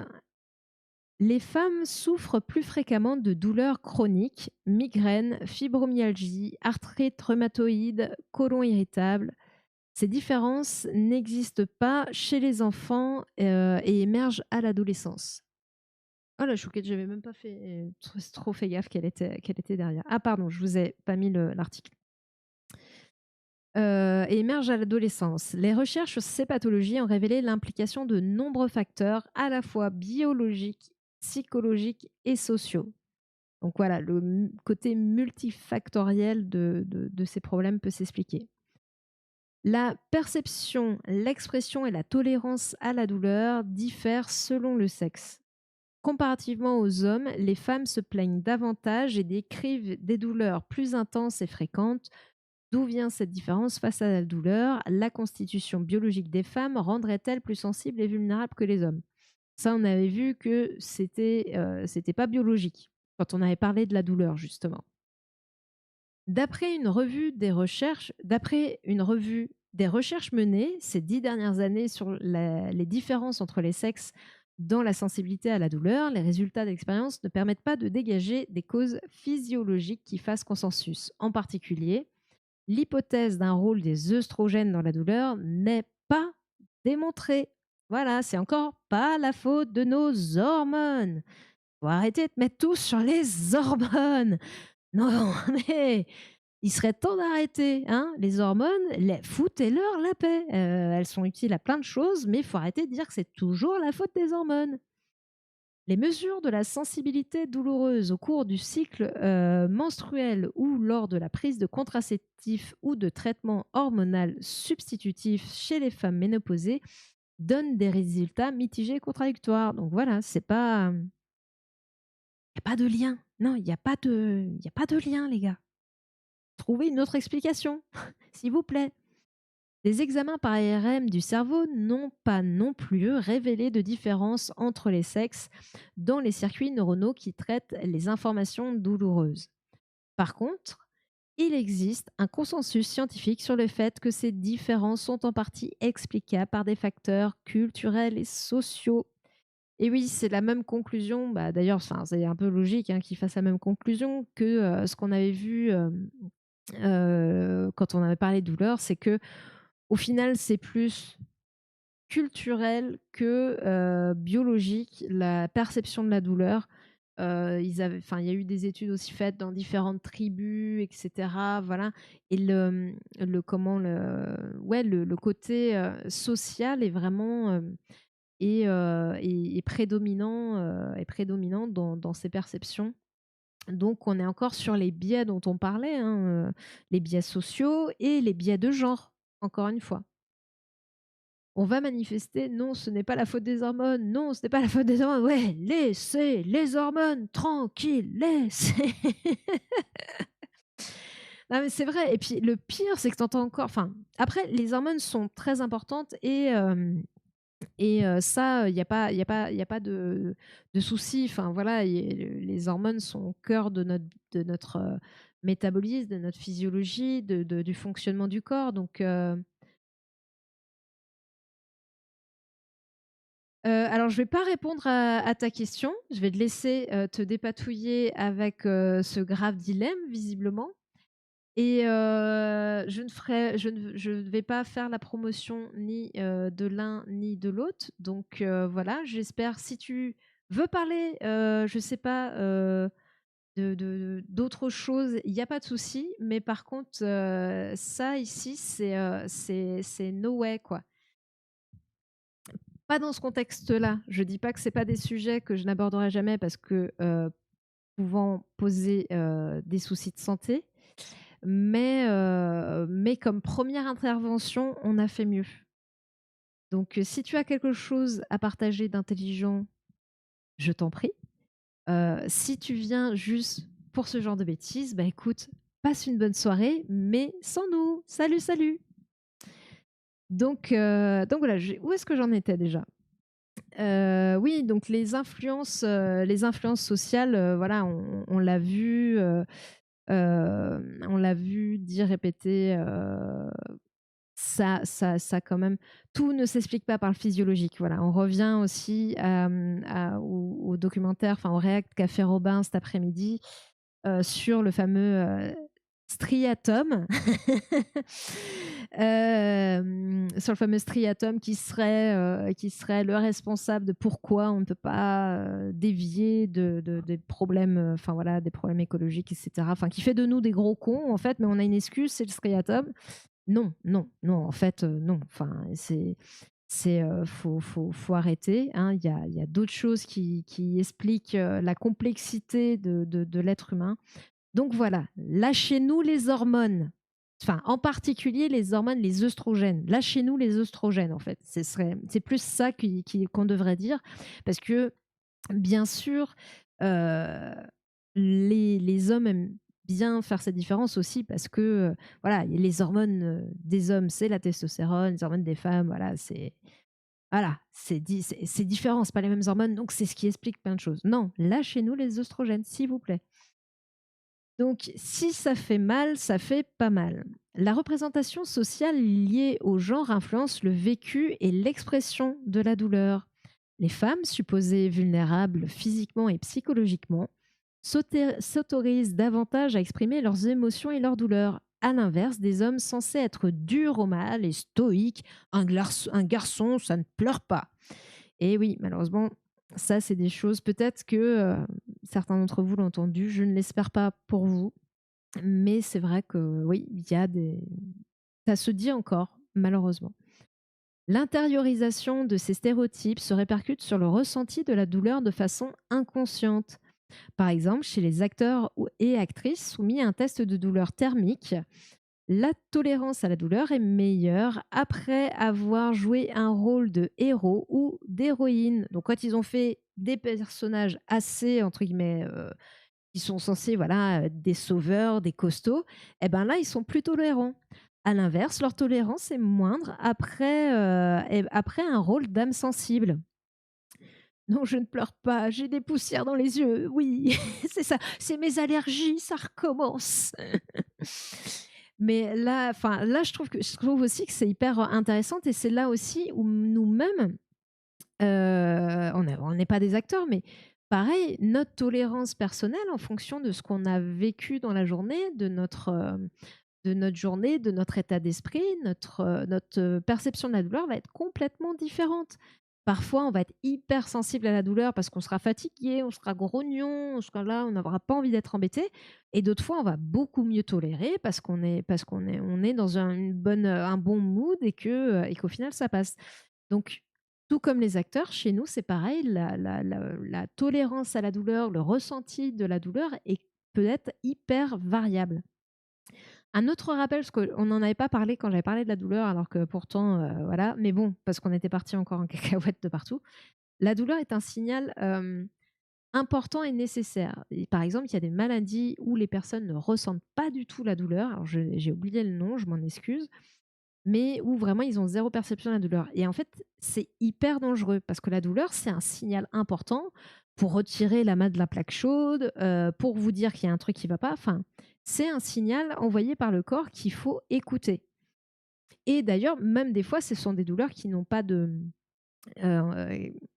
les femmes souffrent plus fréquemment de douleurs chroniques, migraines, fibromyalgie, arthrite rhumatoïde, côlon irritable. Ces différences n'existent pas chez les enfants et émergent à l'adolescence. Oh la chouquette, j'avais même pas trop fait gaffe qu'elle était derrière. Ah pardon, je vous ai pas mis l'article. Et émerge à l'adolescence. Les recherches sur ces pathologies ont révélé l'implication de nombreux facteurs, à la fois biologiques, psychologiques et sociaux. Donc voilà, le côté multifactoriel de ces problèmes peut s'expliquer. La perception, l'expression et la tolérance à la douleur diffèrent selon le sexe. Comparativement aux hommes, les femmes se plaignent davantage et décrivent des douleurs plus intenses et fréquentes, D'où vient cette différence face à la douleur? La constitution biologique des femmes rendrait-elle plus sensibles et vulnérables que les hommes? Ça, on avait vu que c'était pas biologique, quand on avait parlé de la douleur, justement. D'après une revue des recherches menées ces 10 dernières années sur les différences entre les sexes dans la sensibilité à la douleur, les résultats d'expérience ne permettent pas de dégager des causes physiologiques qui fassent consensus. En particulier, l'hypothèse d'un rôle des œstrogènes dans la douleur n'est pas démontrée. Voilà, c'est encore pas la faute de nos hormones. Faut arrêter de mettre tout sur les hormones. Non, mais il serait temps d'arrêter, hein. Les hormones, foutez-leur la paix. Elles sont utiles à plein de choses, mais il faut arrêter de dire que c'est toujours la faute des hormones. Les mesures de la sensibilité douloureuse au cours du cycle menstruel ou lors de la prise de contraceptifs ou de traitements hormonal substitutifs chez les femmes ménopausées donnent des résultats mitigés et contradictoires. Donc voilà, c'est pas, il n'y a pas de lien. Non, il y a pas de lien, les gars. Trouvez une autre explication, s'il vous plaît. Des examens par IRM du cerveau n'ont pas non plus révélé de différence entre les sexes dans les circuits neuronaux qui traitent les informations douloureuses. Par contre, il existe un consensus scientifique sur le fait que ces différences sont en partie explicables par des facteurs culturels et sociaux. Et oui, c'est la même conclusion, d'ailleurs, c'est un peu logique qu'ils fassent la même conclusion que ce qu'on avait vu quand on avait parlé de douleur, c'est que au final, c'est plus culturel que biologique, la perception de la douleur. Il y a eu des études aussi faites dans différentes tribus, etc. Voilà. Et le côté social est vraiment est prédominant, dans ces perceptions. Donc, on est encore sur les biais dont on parlait, les biais sociaux et les biais de genre, encore une fois. On va manifester, non, ce n'est pas la faute des hormones, non, ce n'est pas la faute des hormones. Ouais, laissez les hormones tranquilles, laissez. Non, mais c'est vrai. Et puis le pire, c'est que tu entends encore. Enfin, après, les hormones sont très importantes et ça, il n'y a pas, y a pas de souci. Enfin, voilà, les hormones sont au cœur de notre métabolisme, de notre physiologie, du fonctionnement du corps. Donc, alors je vais pas répondre à ta question. Je vais te laisser, te dépatouiller avec, ce grave dilemme visiblement et je ne vais pas faire la promotion ni, de l'un ni de l'autre. Donc, voilà, j'espère si tu veux parler, je sais pas, d'autres choses, il y a pas de souci. Mais par contre, ça ici, c'est no way, quoi. Pas dans ce contexte-là. Je dis pas que c'est pas des sujets que je n'aborderai jamais parce que, pouvant poser, des soucis de santé, mais comme première intervention, on a fait mieux. Donc, si tu as quelque chose à partager d'intelligent, je t'en prie. Si tu viens juste pour ce genre de bêtises, bah, écoute, passe une bonne soirée, mais sans nous. Salut, salut! Donc voilà, où est-ce que j'en étais déjà? Oui, donc les influences sociales, voilà, on l'a vu, dit, répété, ça quand même tout ne s'explique pas par le physiologique, voilà. On revient aussi au documentaire, enfin au réact qu'a fait Robin cet après-midi, sur le fameux, striatum. Sur le fameux striatum qui serait le responsable de pourquoi on ne peut pas, dévier des problèmes, enfin voilà, des problèmes écologiques et cetera. Enfin qui fait de nous des gros cons en fait, mais on a une excuse, c'est le striatum. Non, non, non, en fait, non. Enfin, faut arrêter, hein. Il y a d'autres choses qui expliquent, la complexité de l'être humain. Donc voilà, lâchez-nous les hormones. Enfin, en particulier les hormones, les œstrogènes. Lâchez-nous les œstrogènes, en fait. C'est plus ça qu'on devrait dire. Parce que, bien sûr, les hommes bien faire cette différence aussi parce que, voilà, les hormones, des hommes, c'est la testostérone, les hormones des femmes, voilà, c'est différent, c'est pas les mêmes hormones, donc c'est ce qui explique plein de choses. Non, lâchez-nous les oestrogènes, s'il vous plaît. Donc, si ça fait mal, ça fait pas mal. La représentation sociale liée au genre influence le vécu et l'expression de la douleur. Les femmes, supposées vulnérables physiquement et psychologiquement, s'autorisent davantage à exprimer leurs émotions et leurs douleurs. À l'inverse, des hommes censés être durs au mal et stoïques, un garçon, ça ne pleure pas. Et oui, malheureusement, ça, c'est des choses peut-être que certains d'entre vous l'ont entendu, je ne l'espère pas pour vous, mais c'est vrai que oui, il y a des ça se dit encore, malheureusement. L'intériorisation de ces stéréotypes se répercute sur le ressenti de la douleur de façon inconsciente. Par exemple, chez les acteurs et actrices soumis à un test de douleur thermique, la tolérance à la douleur est meilleure après avoir joué un rôle de héros ou d'héroïne. Donc quand ils ont fait des personnages assez, entre guillemets, qui sont censés voilà, être des sauveurs, des costauds, et ben là, ils sont plus tolérants. À l'inverse, leur tolérance est moindre après un rôle d'âme sensible. Non, je ne pleure pas, j'ai des poussières dans les yeux. Oui, c'est ça, c'est mes allergies, ça recommence. Mais là, enfin, là, je trouve aussi que c'est hyper intéressant et c'est là aussi où nous-mêmes, on n'est pas des acteurs, mais pareil, notre tolérance personnelle en fonction de ce qu'on a vécu dans la journée, de notre journée, de notre état d'esprit, notre perception de la douleur va être complètement différente. Parfois, on va être hyper sensible à la douleur parce qu'on sera fatigué, on sera grognon, on sera là, on n'aura pas envie d'être embêté. Et d'autres fois, on va beaucoup mieux tolérer on est dans un bon mood et qu'au final, ça passe. Donc, tout comme les acteurs, chez nous, c'est pareil. La tolérance à la douleur, le ressenti de la douleur peut être hyper variable. Un autre rappel, parce qu'on n'en avait pas parlé quand j'avais parlé de la douleur, alors que pourtant, voilà, mais bon, parce qu'on était parti encore en cacahuète de partout. La douleur est un signal important et nécessaire. Et par exemple, il y a des maladies où les personnes ne ressentent pas du tout la douleur. Alors, j'ai oublié le nom, je m'en excuse, mais où vraiment ils ont zéro perception de la douleur. Et en fait, c'est hyper dangereux parce que la douleur, c'est un signal important pour retirer la main de la plaque chaude, pour vous dire qu'il y a un truc qui ne va pas. Enfin, c'est un signal envoyé par le corps qu'il faut écouter. Et d'ailleurs, même des fois, ce sont des douleurs qui n'ont pas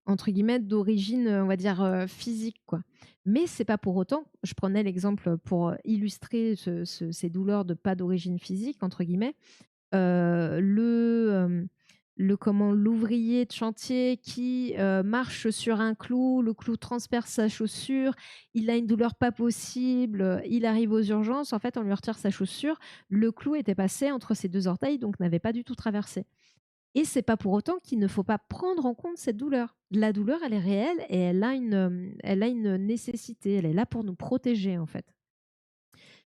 entre guillemets, d'origine, on va dire, physique, quoi. Mais c'est pas pour autant, je prenais l'exemple pour illustrer ces douleurs de pas d'origine physique, entre guillemets, Heu, le, l'ouvrier de chantier qui, marche sur un clou, le clou transperce sa chaussure, il a une douleur pas possible, il arrive aux urgences, en fait, on lui retire sa chaussure, le clou était passé entre ses 2 orteils, donc n'avait pas du tout traversé et c'est pas pour autant qu'il ne faut pas prendre en compte cette douleur. La douleur, elle est réelle et elle a une nécessité, elle est là pour nous protéger, en fait.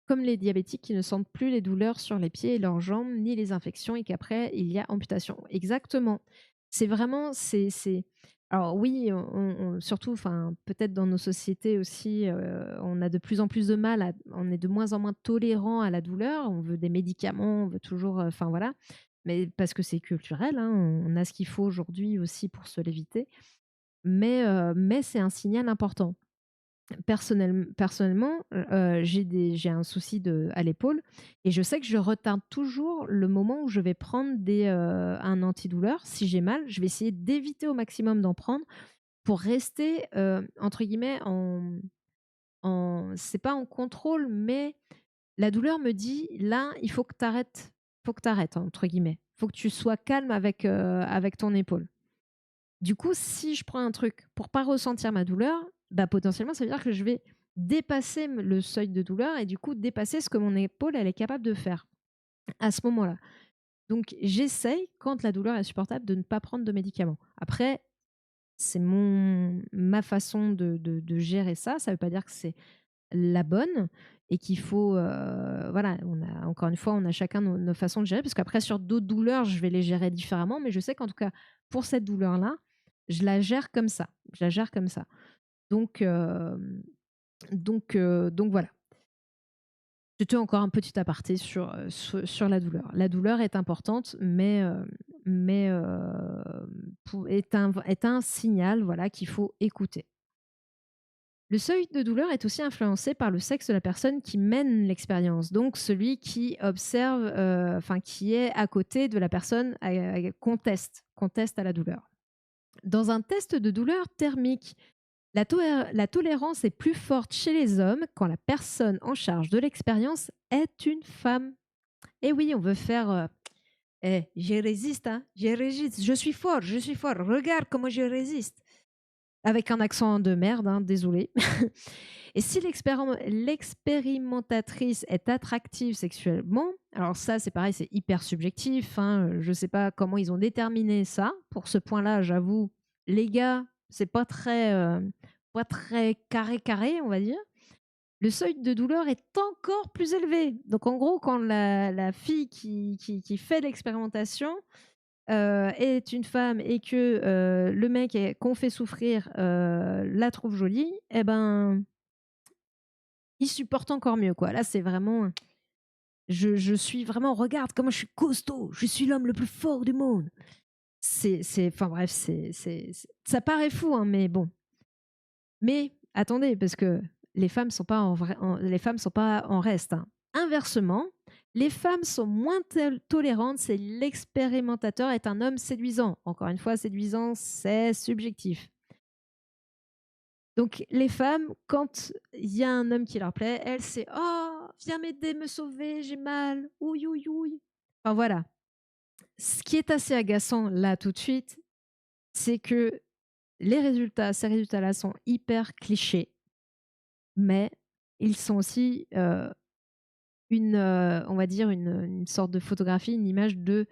Comme les diabétiques qui ne sentent plus les douleurs sur les pieds et leurs jambes, ni les infections, et qu'après, il y a amputation. Exactement. C'est vraiment, alors oui, surtout, enfin, peut-être dans nos sociétés aussi, on a de plus en plus de mal, on est de moins en moins tolérant à la douleur. On veut des médicaments, on veut toujours, enfin voilà, mais parce que c'est culturel, hein, on a ce qu'il faut aujourd'hui aussi pour se l'éviter. Mais c'est un signal important. Personnellement, j'ai un souci à l'épaule et je sais que je retarde toujours le moment où je vais prendre un antidouleur. Si j'ai mal, je vais essayer d'éviter au maximum d'en prendre pour rester, entre guillemets c'est pas en contrôle, mais la douleur me dit: «Là, il faut que tu arrêtes», entre guillemets. «Faut que tu sois calme avec ton épaule». Du coup, si je prends un truc pour pas ressentir ma douleur, bah, potentiellement, ça veut dire que je vais dépasser le seuil de douleur et du coup dépasser ce que mon épaule elle est capable de faire à ce moment-là. Donc j'essaye, quand la douleur est supportable, de ne pas prendre de médicaments. Après, c'est ma façon de gérer ça. Ça ne veut pas dire que c'est la bonne et qu'il faut, voilà, encore une fois, on a chacun nos façons de gérer parce qu'après sur d'autres douleurs, je vais les gérer différemment, mais je sais qu'en tout cas, pour cette douleur-là, je la gère comme ça. Je la gère comme ça. Donc voilà. C'était encore un petit aparté sur la douleur. La douleur est importante, est un signal, voilà, qu'il faut écouter. Le seuil de douleur est aussi influencé par le sexe de la personne qui mène l'expérience, donc celui qui observe, enfin qui est à côté de la personne qu'on teste à la douleur. Dans un test de douleur thermique, la tolérance est plus forte chez les hommes quand la personne en charge de l'expérience est une femme. Et oui, on veut faire je résiste, hein, je résiste, je suis fort, regarde comment je résiste. Avec un accent de merde, hein, désolé. Et si l'expérimentatrice est attractive sexuellement, alors ça, c'est pareil, c'est hyper subjectif. Hein, je ne sais pas comment ils ont déterminé ça. Pour ce point-là, j'avoue, les gars, c'est pas très carré, on va dire. Le seuil de douleur est encore plus élevé. Donc, en gros, quand la fille qui fait l'expérimentation est une femme et que le mec qu'on fait souffrir la trouve jolie, eh ben, il supporte encore mieux, quoi. Là, c'est vraiment. Je suis vraiment, regarde comment je suis costaud, je suis l'homme le plus fort du monde. Enfin bref, ça paraît fou, hein, mais bon. Mais attendez, parce que les femmes sont pas les femmes sont pas en reste. Hein. Inversement, les femmes sont moins tolérantes si l'expérimentateur est un homme séduisant. Encore une fois, séduisant, c'est subjectif. Donc les femmes, quand il y a un homme qui leur plaît, elles, c'est «Oh, viens m'aider, me sauver, j'ai mal, ouïe, ouïe, ouïe». Enfin voilà. Ce qui est assez agaçant là tout de suite, c'est que ces résultats-là sont hyper clichés, mais ils sont aussi on va dire une sorte de photographie, une image de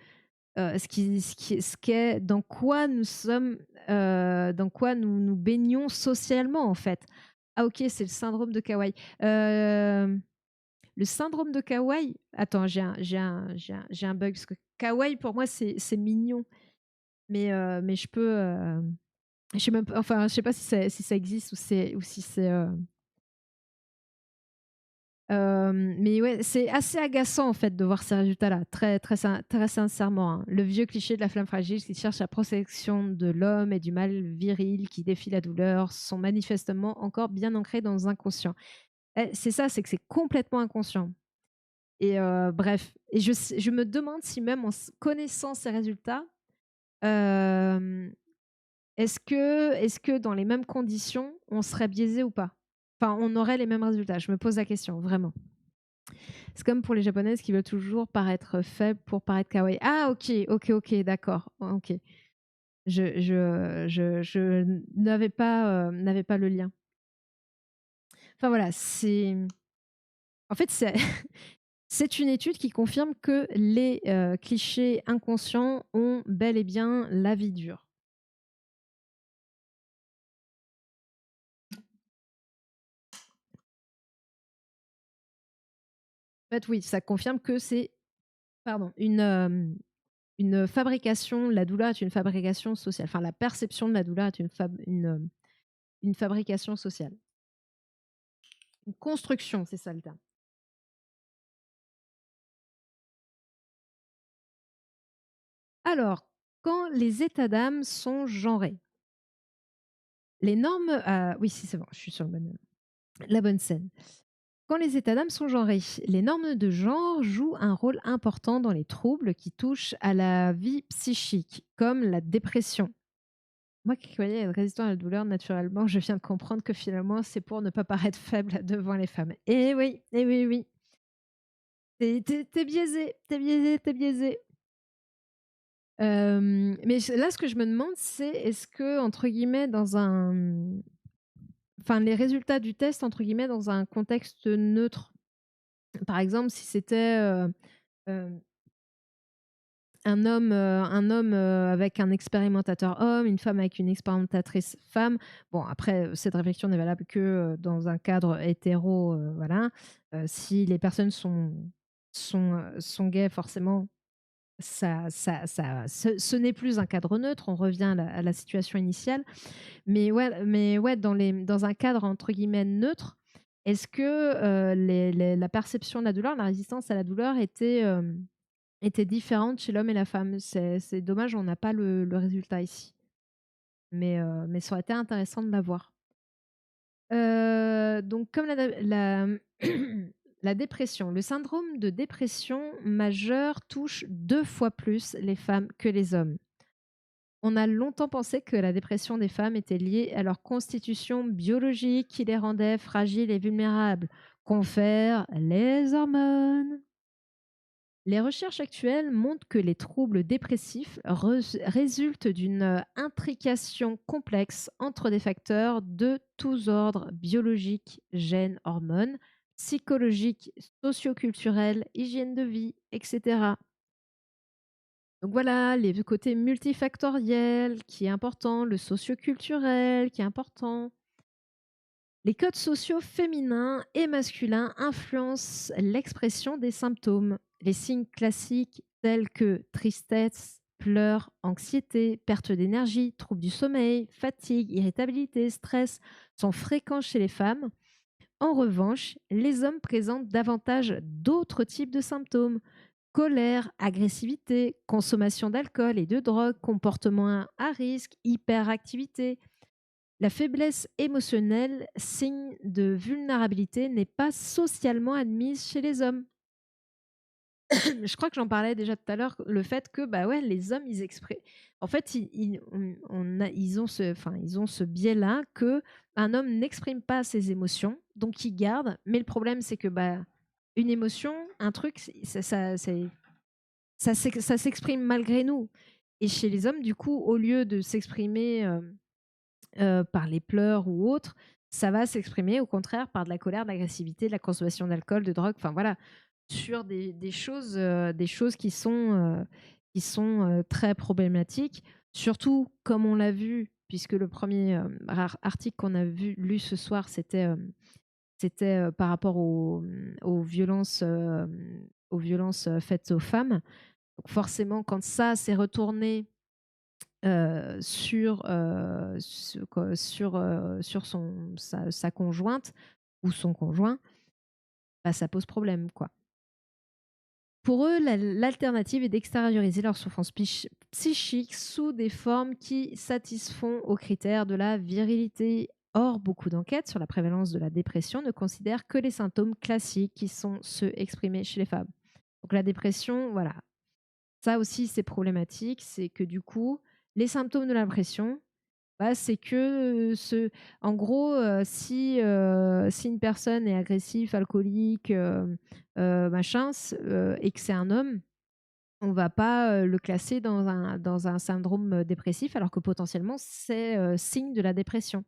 ce qu'est, dans quoi nous sommes, dans quoi nous baignons socialement en fait. Ah ok, c'est le syndrome de Kawaii. Le syndrome de Kawaii. Attends, j'ai un bug parce que Kawaii pour moi c'est mignon, mais je peux, je sais même pas, enfin je sais pas si ça existe ou si c'est. Mais ouais, c'est assez agaçant en fait de voir ces résultats-là, très sincèrement. Hein. Le vieux cliché de la femme fragile qui cherche la protection de l'homme et du mal viril qui défie la douleur sont manifestement encore bien ancrés dans l'inconscient. C'est ça, c'est que c'est complètement inconscient. Et bref, et je me demande si même en connaissant ces résultats, euh, est-ce que dans les mêmes conditions, on serait biaisé ou pas? Enfin, on aurait les mêmes résultats. Je me pose la question, vraiment. C'est comme pour les japonaises qui veulent toujours paraître faibles pour paraître kawaii. Ah, ok, d'accord. Ok. Je n'avais pas le lien. Enfin voilà, En fait, c'est une étude qui confirme que les clichés inconscients ont bel et bien la vie dure. En fait, oui, ça confirme que c'est pardon, une fabrication, la douleur est une fabrication sociale. Enfin, la perception de la douleur est une fabrication sociale. Une construction, c'est ça le terme. Alors, quand les états d'âme sont genrés, les normes. Oui, si, c'est bon, je suis sur la bonne scène. Quand les états d'âme sont genrés, les normes de genre jouent un rôle important dans les troubles qui touchent à la vie psychique, comme la dépression. Moi qui croyais être résistant à la douleur naturellement, je viens de comprendre que finalement, c'est pour ne pas paraître faible devant les femmes. Eh oui, oui. T'es biaisé, t'es biaisé, t'es biaisé. Mais là, ce que je me demande, c'est est-ce que, entre guillemets, enfin, les résultats du test, entre guillemets, dans un contexte neutre. Par exemple, si c'était euh, un homme avec un expérimentateur homme, une femme avec une expérimentatrice femme. Bon, après, cette réflexion n'est valable que dans un cadre hétéro, voilà. Si les personnes sont gays, forcément, ce n'est plus un cadre neutre, on revient à la situation initiale. Mais ouais, dans un cadre entre guillemets neutre, est-ce que, la perception de la douleur, la résistance à la douleur était différente chez l'homme et la femme? C'est dommage, on n'a pas le résultat ici, mais ça aurait été intéressant de l'avoir. Donc comme la dépression, le syndrome de dépression majeure touche 2 fois plus les femmes que les hommes. On a longtemps pensé que la dépression des femmes était liée à leur constitution biologique qui les rendait fragiles et vulnérables. Confère les hormones. Les recherches actuelles montrent que les troubles dépressifs résultent d'une intrication complexe entre des facteurs de tous ordres biologiques, gènes, hormones, psychologiques, socioculturels, hygiène de vie, etc. Donc voilà, le côté multifactoriel qui est important, le socioculturel qui est important. Les codes sociaux féminins et masculins influencent l'expression des symptômes. Les signes classiques tels que tristesse, pleurs, anxiété, perte d'énergie, troubles du sommeil, fatigue, irritabilité, stress sont fréquents chez les femmes. En revanche, les hommes présentent davantage d'autres types de symptômes: colère, agressivité, consommation d'alcool et de drogue, comportement à risque, hyperactivité. La faiblesse émotionnelle, signe de vulnérabilité, n'est pas socialement admise chez les hommes. Je crois que j'en parlais déjà tout à l'heure, le fait que bah ouais, les hommes, ils expriment. En fait, ils ont ce biais-là que un homme n'exprime pas ses émotions, donc il garde. Mais le problème, c'est que bah une émotion, un truc, ça s'exprime malgré nous. Et chez les hommes, du coup, au lieu de s'exprimer par les pleurs ou autres, ça va s'exprimer au contraire par de la colère, de l'agressivité, de la consommation d'alcool, de drogue, enfin voilà, sur des choses qui sont très problématiques. Surtout, comme on l'a vu, puisque le premier article qu'on a lu ce soir, c'était par rapport aux violences faites aux femmes. Donc forcément, quand ça s'est retourné sur sa conjointe ou son conjoint, bah, ça pose problème, quoi. Pour eux, l'alternative est d'extérioriser leur souffrance psychique sous des formes qui satisfont aux critères de la virilité. Or, beaucoup d'enquêtes sur la prévalence de la dépression ne considèrent que les symptômes classiques qui sont ceux exprimés chez les femmes. Donc la dépression, voilà, ça aussi c'est problématique, c'est que du coup, les symptômes de la dépression, bah, c'est que, en gros, si une personne est agressive, alcoolique, machin, et que c'est un homme, on va pas, le classer dans un syndrome, dépressif alors que potentiellement c'est, signe de la dépression.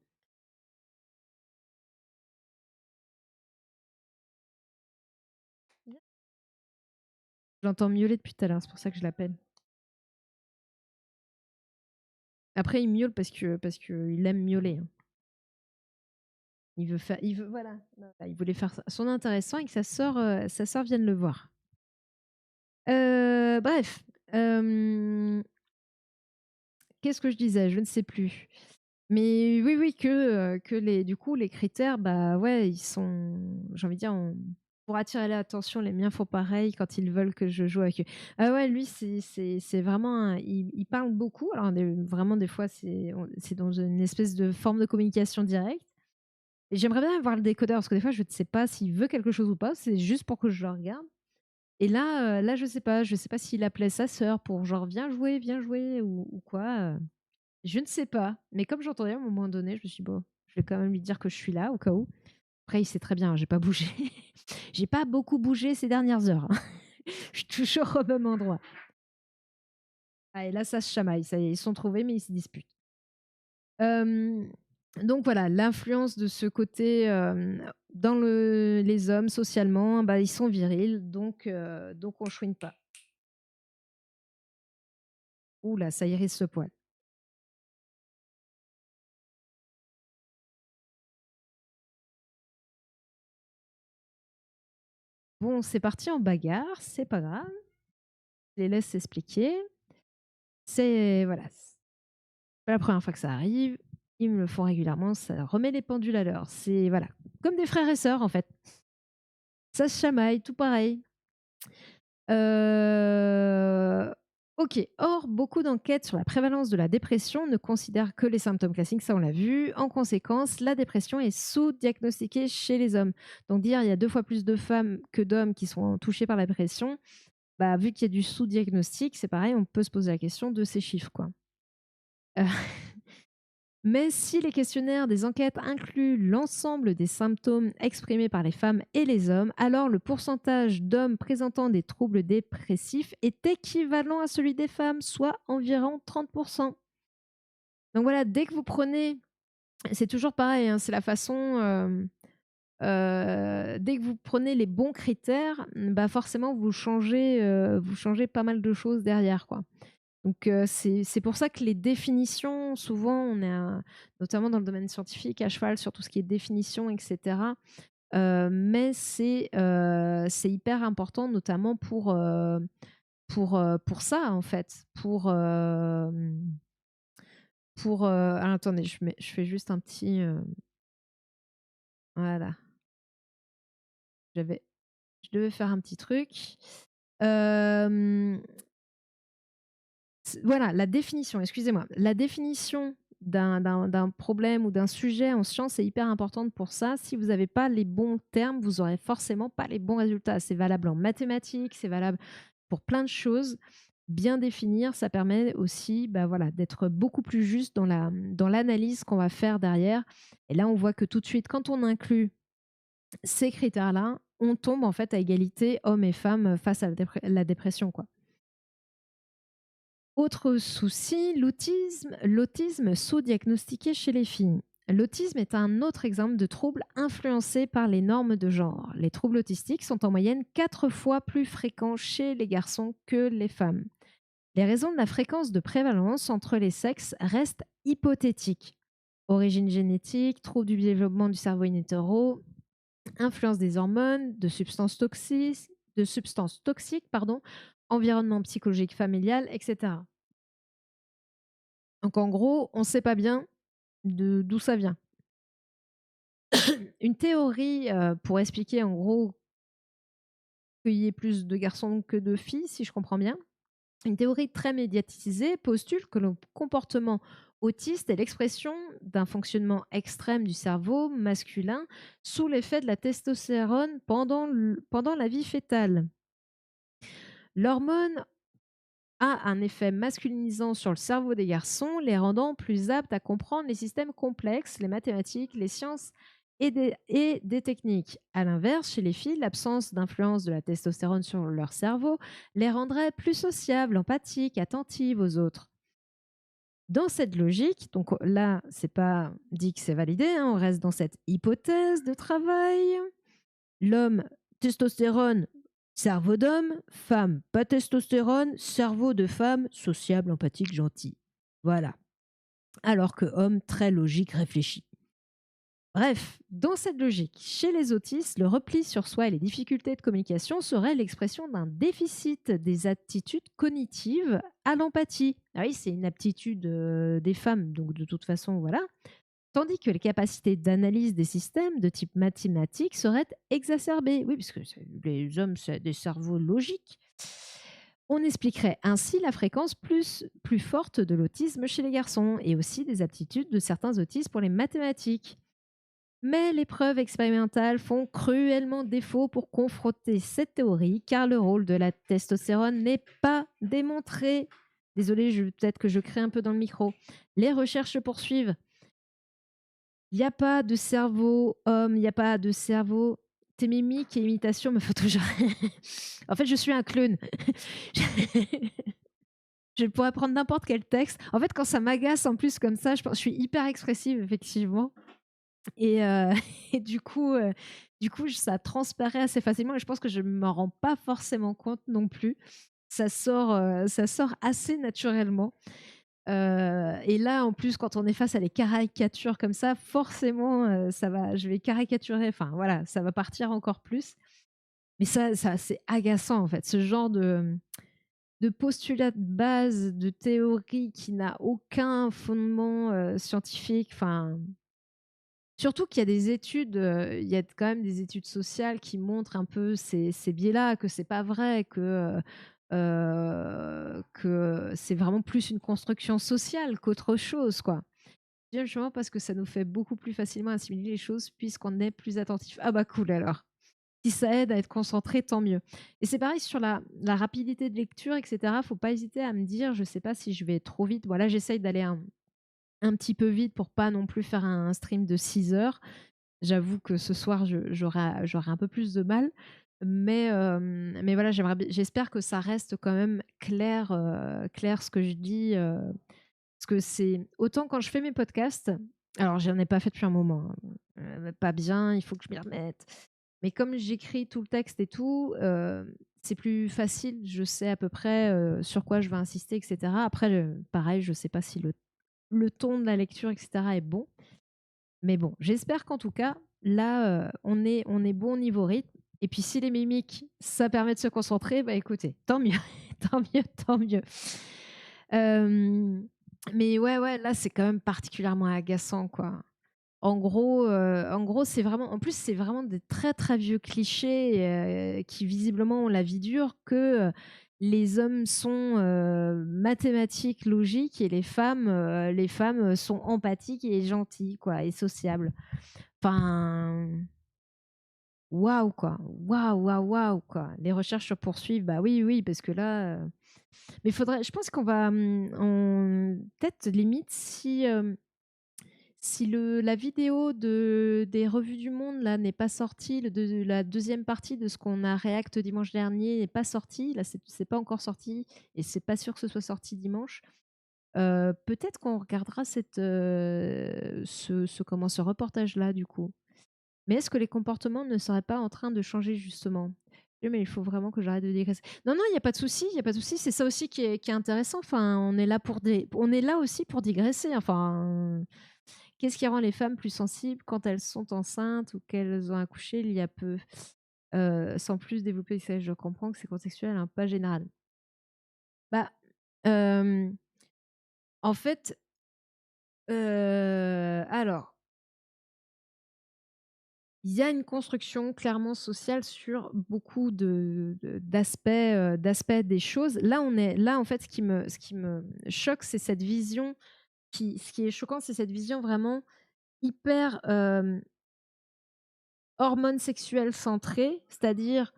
J'entends miauler depuis tout à l'heure, c'est pour ça que je l'appelle. Après il miaule parce que il aime miauler, hein. Il veut voilà, il voulait faire son intéressant et que sa sœur vienne le voir. Bref, hem qu'est-ce que je disais? Je ne sais plus. Mais oui, oui, que les du coup, les critères, bah, ouais, ils sont j'ai envie de dire, on pour attirer l'attention, les miens font pareil quand ils veulent que je joue avec eux. Ah ouais, lui, c'est vraiment un il parle beaucoup. Alors vraiment, des fois, c'est dans une espèce de forme de communication directe et j'aimerais bien avoir le décodeur parce que des fois, je ne sais pas s'il veut quelque chose ou pas, c'est juste pour que je le regarde et là, je sais pas s'il appelait sa sœur pour genre: viens jouer» ou quoi, je ne sais pas, mais comme j'entendais à un moment donné, je me suis dit: «Bon, je vais quand même lui dire que je suis là au cas où». Après il sait très bien, j'ai pas bougé. J'ai pas beaucoup bougé ces dernières heures, hein. Je suis toujours au même endroit. Ah et là ça se chamaille, ça y est, ils se sont trouvés mais ils se disputent. Hem, donc voilà, l'influence de ce côté, dans les hommes socialement, bah, ils sont virils donc on chouine pas. Ouh là, ça hérisse ce poil. Bon, c'est parti en bagarre, c'est pas grave, je les laisse s'expliquer. C'est voilà, c'est pas la première fois que ça arrive. Ils me le font régulièrement, ça remet les pendules à l'heure. C'est voilà. comme des frères et sœurs, en fait. Ça se chamaille, tout pareil. OK. Or, beaucoup d'enquêtes sur la prévalence de la dépression ne considèrent que les symptômes classiques, ça on l'a vu. En conséquence, la dépression est sous-diagnostiquée chez les hommes. Donc dire il y a 2 fois plus de femmes que d'hommes qui sont touchés par la dépression, bah, vu qu'il y a du sous-diagnostic, c'est pareil, on peut se poser la question de ces chiffres, quoi. Heu Mais si les questionnaires des enquêtes incluent l'ensemble des symptômes exprimés par les femmes et les hommes, alors le pourcentage d'hommes présentant des troubles dépressifs est équivalent à celui des femmes, soit environ 30%. Donc voilà, dès que vous prenez, c'est toujours pareil, hein, c'est la façon, dès que vous prenez les bons critères, bah forcément vous changez pas mal de choses derrière, quoi. Donc c'est pour ça que les définitions, souvent, on est notamment dans le domaine scientifique, à cheval sur tout ce qui est définition, et cetera. Mais c'est hyper important, notamment pour ça, en fait. Alors attendez, je fais juste un petit, voilà, j'avais je devais faire un petit truc. Hem Voilà, la définition, excusez-moi. La définition d'un problème ou d'un sujet en science est hyper importante pour ça. Si vous n'avez pas les bons termes, vous aurez forcément pas les bons résultats. C'est valable en mathématiques, c'est valable pour plein de choses. Bien définir, ça permet aussi, bah, voilà, d'être beaucoup plus juste dans l'analyse qu'on va faire derrière. Et là, on voit que tout de suite, quand on inclut ces critères-là, on tombe en fait à égalité hommes et femmes face à la dépression, quoi. Autre souci, l'autisme sous-diagnostiqué chez les filles. L'autisme est un autre exemple de trouble influencé par les normes de genre. Les troubles autistiques sont en moyenne 4 fois plus fréquents chez les garçons que les femmes. Les raisons de la fréquence de prévalence entre les sexes restent hypothétiques. Origine génétique, troubles du développement du cerveau in utero, influence des hormones, de substances toxiques, pardon, environnement psychologique familial, etc. Donc en gros, on ne sait pas bien d'où ça vient. Une théorie pour expliquer en gros qu'il y ait plus de garçons que de filles, si je comprends bien. Une théorie très médiatisée postule que le comportement autiste est l'expression d'un fonctionnement extrême du cerveau masculin sous l'effet de la testostérone pendant la vie fétale. L'hormone a un effet masculinisant sur le cerveau des garçons, les rendant plus aptes à comprendre les systèmes complexes, les mathématiques, les sciences et des techniques. À l'inverse, chez les filles, l'absence d'influence de la testostérone sur leur cerveau les rendrait plus sociables, empathiques, attentives aux autres. Dans cette logique, donc là, c'est pas dit que c'est validé, hein, on reste dans cette hypothèse de travail. L'homme, testostérone, cerveau d'homme, femme, pas testostérone, cerveau de femme, sociable, empathique, gentil. Voilà. Alors que homme, très logique, réfléchi. Bref, dans cette logique, chez les autistes, le repli sur soi et les difficultés de communication seraient l'expression d'un déficit des aptitudes cognitives à l'empathie. Ah oui, c'est une aptitude des femmes, donc de toute façon, voilà. Tandis que les capacités d'analyse des systèmes de type mathématique seraient exacerbées. Oui, parce que les hommes, c'est des cerveaux logiques. On expliquerait ainsi la fréquence plus forte de l'autisme chez les garçons et aussi des aptitudes de certains autistes pour les mathématiques. Mais les preuves expérimentales font cruellement défaut pour confronter cette théorie, car le rôle de la testostérone n'est pas démontré. Désolée, peut-être que je crée un peu dans le micro. Les recherches se poursuivent. Il n'y a pas de cerveau homme, il n'y a pas de cerveau. Tes mimiques et imitations me font toujours. En fait, je suis un clown. Je pourrais prendre n'importe quel texte. En fait, quand ça m'agace en plus comme ça, je suis hyper expressive, effectivement. Et, et du coup, ça transparaît assez facilement et je pense que je ne m'en rends pas forcément compte non plus. Ça sort assez naturellement. Et là, en plus, quand on est face à des caricatures comme ça, forcément, je vais caricaturer, enfin voilà, ça va partir encore plus. Mais ça c'est agaçant en fait, ce genre de postulat de base, de théorie qui n'a aucun fondement, scientifique, enfin Surtout qu'il y a des études, il y a quand même des études sociales qui montrent un peu ces biais-là, que c'est pas vrai, que c'est vraiment plus une construction sociale qu'autre chose, quoi. Bien justement parce que ça nous fait beaucoup plus facilement assimiler les choses puisqu'on est plus attentif. Ah bah cool alors. Si ça aide à être concentré, tant mieux. Et c'est pareil sur la rapidité de lecture, et cetera. Faut pas hésiter à me dire, je sais pas si je vais trop vite. Voilà, j'essaye d'aller un petit peu vite pour pas non plus faire un stream de 6 heures. J'avoue que ce soir, j'aurais un peu plus de mal. Mais voilà, j'espère que ça reste quand même clair ce que je dis. Parce que c'est autant quand je fais mes podcasts, alors j'en ai pas fait depuis un moment, hein, pas bien, il faut que je m'y remette. Mais comme j'écris tout le texte et tout, c'est plus facile, je sais à peu près, sur quoi je vais insister, et cetera. Après, pareil, je sais pas si le ton de la lecture, et cetera, est bon. Mais bon, j'espère qu'en tout cas, là, on est bon au niveau rythme. Et puis si les mimiques, ça permet de se concentrer, bah écoutez, tant mieux, tant mieux, tant mieux. Hem, mais ouais, là, c'est quand même particulièrement agaçant, quoi. En gros, c'est vraiment en plus, c'est vraiment des très, très vieux clichés, qui visiblement ont la vie dure que, les hommes sont, mathématiques, logiques et les femmes, sont empathiques et gentilles, quoi, et sociables. Enfin, waouh, quoi. Waouh, waouh, waouh, quoi. Les recherches sur poursuivre, bah oui, oui, parce que là, mais faudrait je pense qu'on va, on peut-être limite si la vidéo des revues du monde là n'est pas sortie, la deuxième partie de ce qu'on a react dimanche dernier n'est pas sortie, là c'est pas encore sorti et c'est pas sûr que ce soit sorti dimanche. Peut-être qu'on regardera ce reportage là du coup. Mais est-ce que les comportements ne seraient pas en train de changer justement? Oui, mais il faut vraiment que j'arrête de digresser. Non, non, il y a pas de souci, il y a pas de souci. C'est ça aussi qui est intéressant. Enfin, on est là aussi pour digresser. Enfin, qu'est-ce qui rend les femmes plus sensibles quand elles sont enceintes ou qu'elles ont accouché il y a peu? Sans plus développer, ça, je comprends que c'est contextuel, hein, pas général. Bah, hem, en fait, alors, il y a une construction clairement sociale sur beaucoup d'aspects des choses. Là, en fait, ce qui me choque, c'est cette vision ce qui est choquant, c'est cette vision vraiment hyper, hormones sexuelles centrées, c'est-à-dire,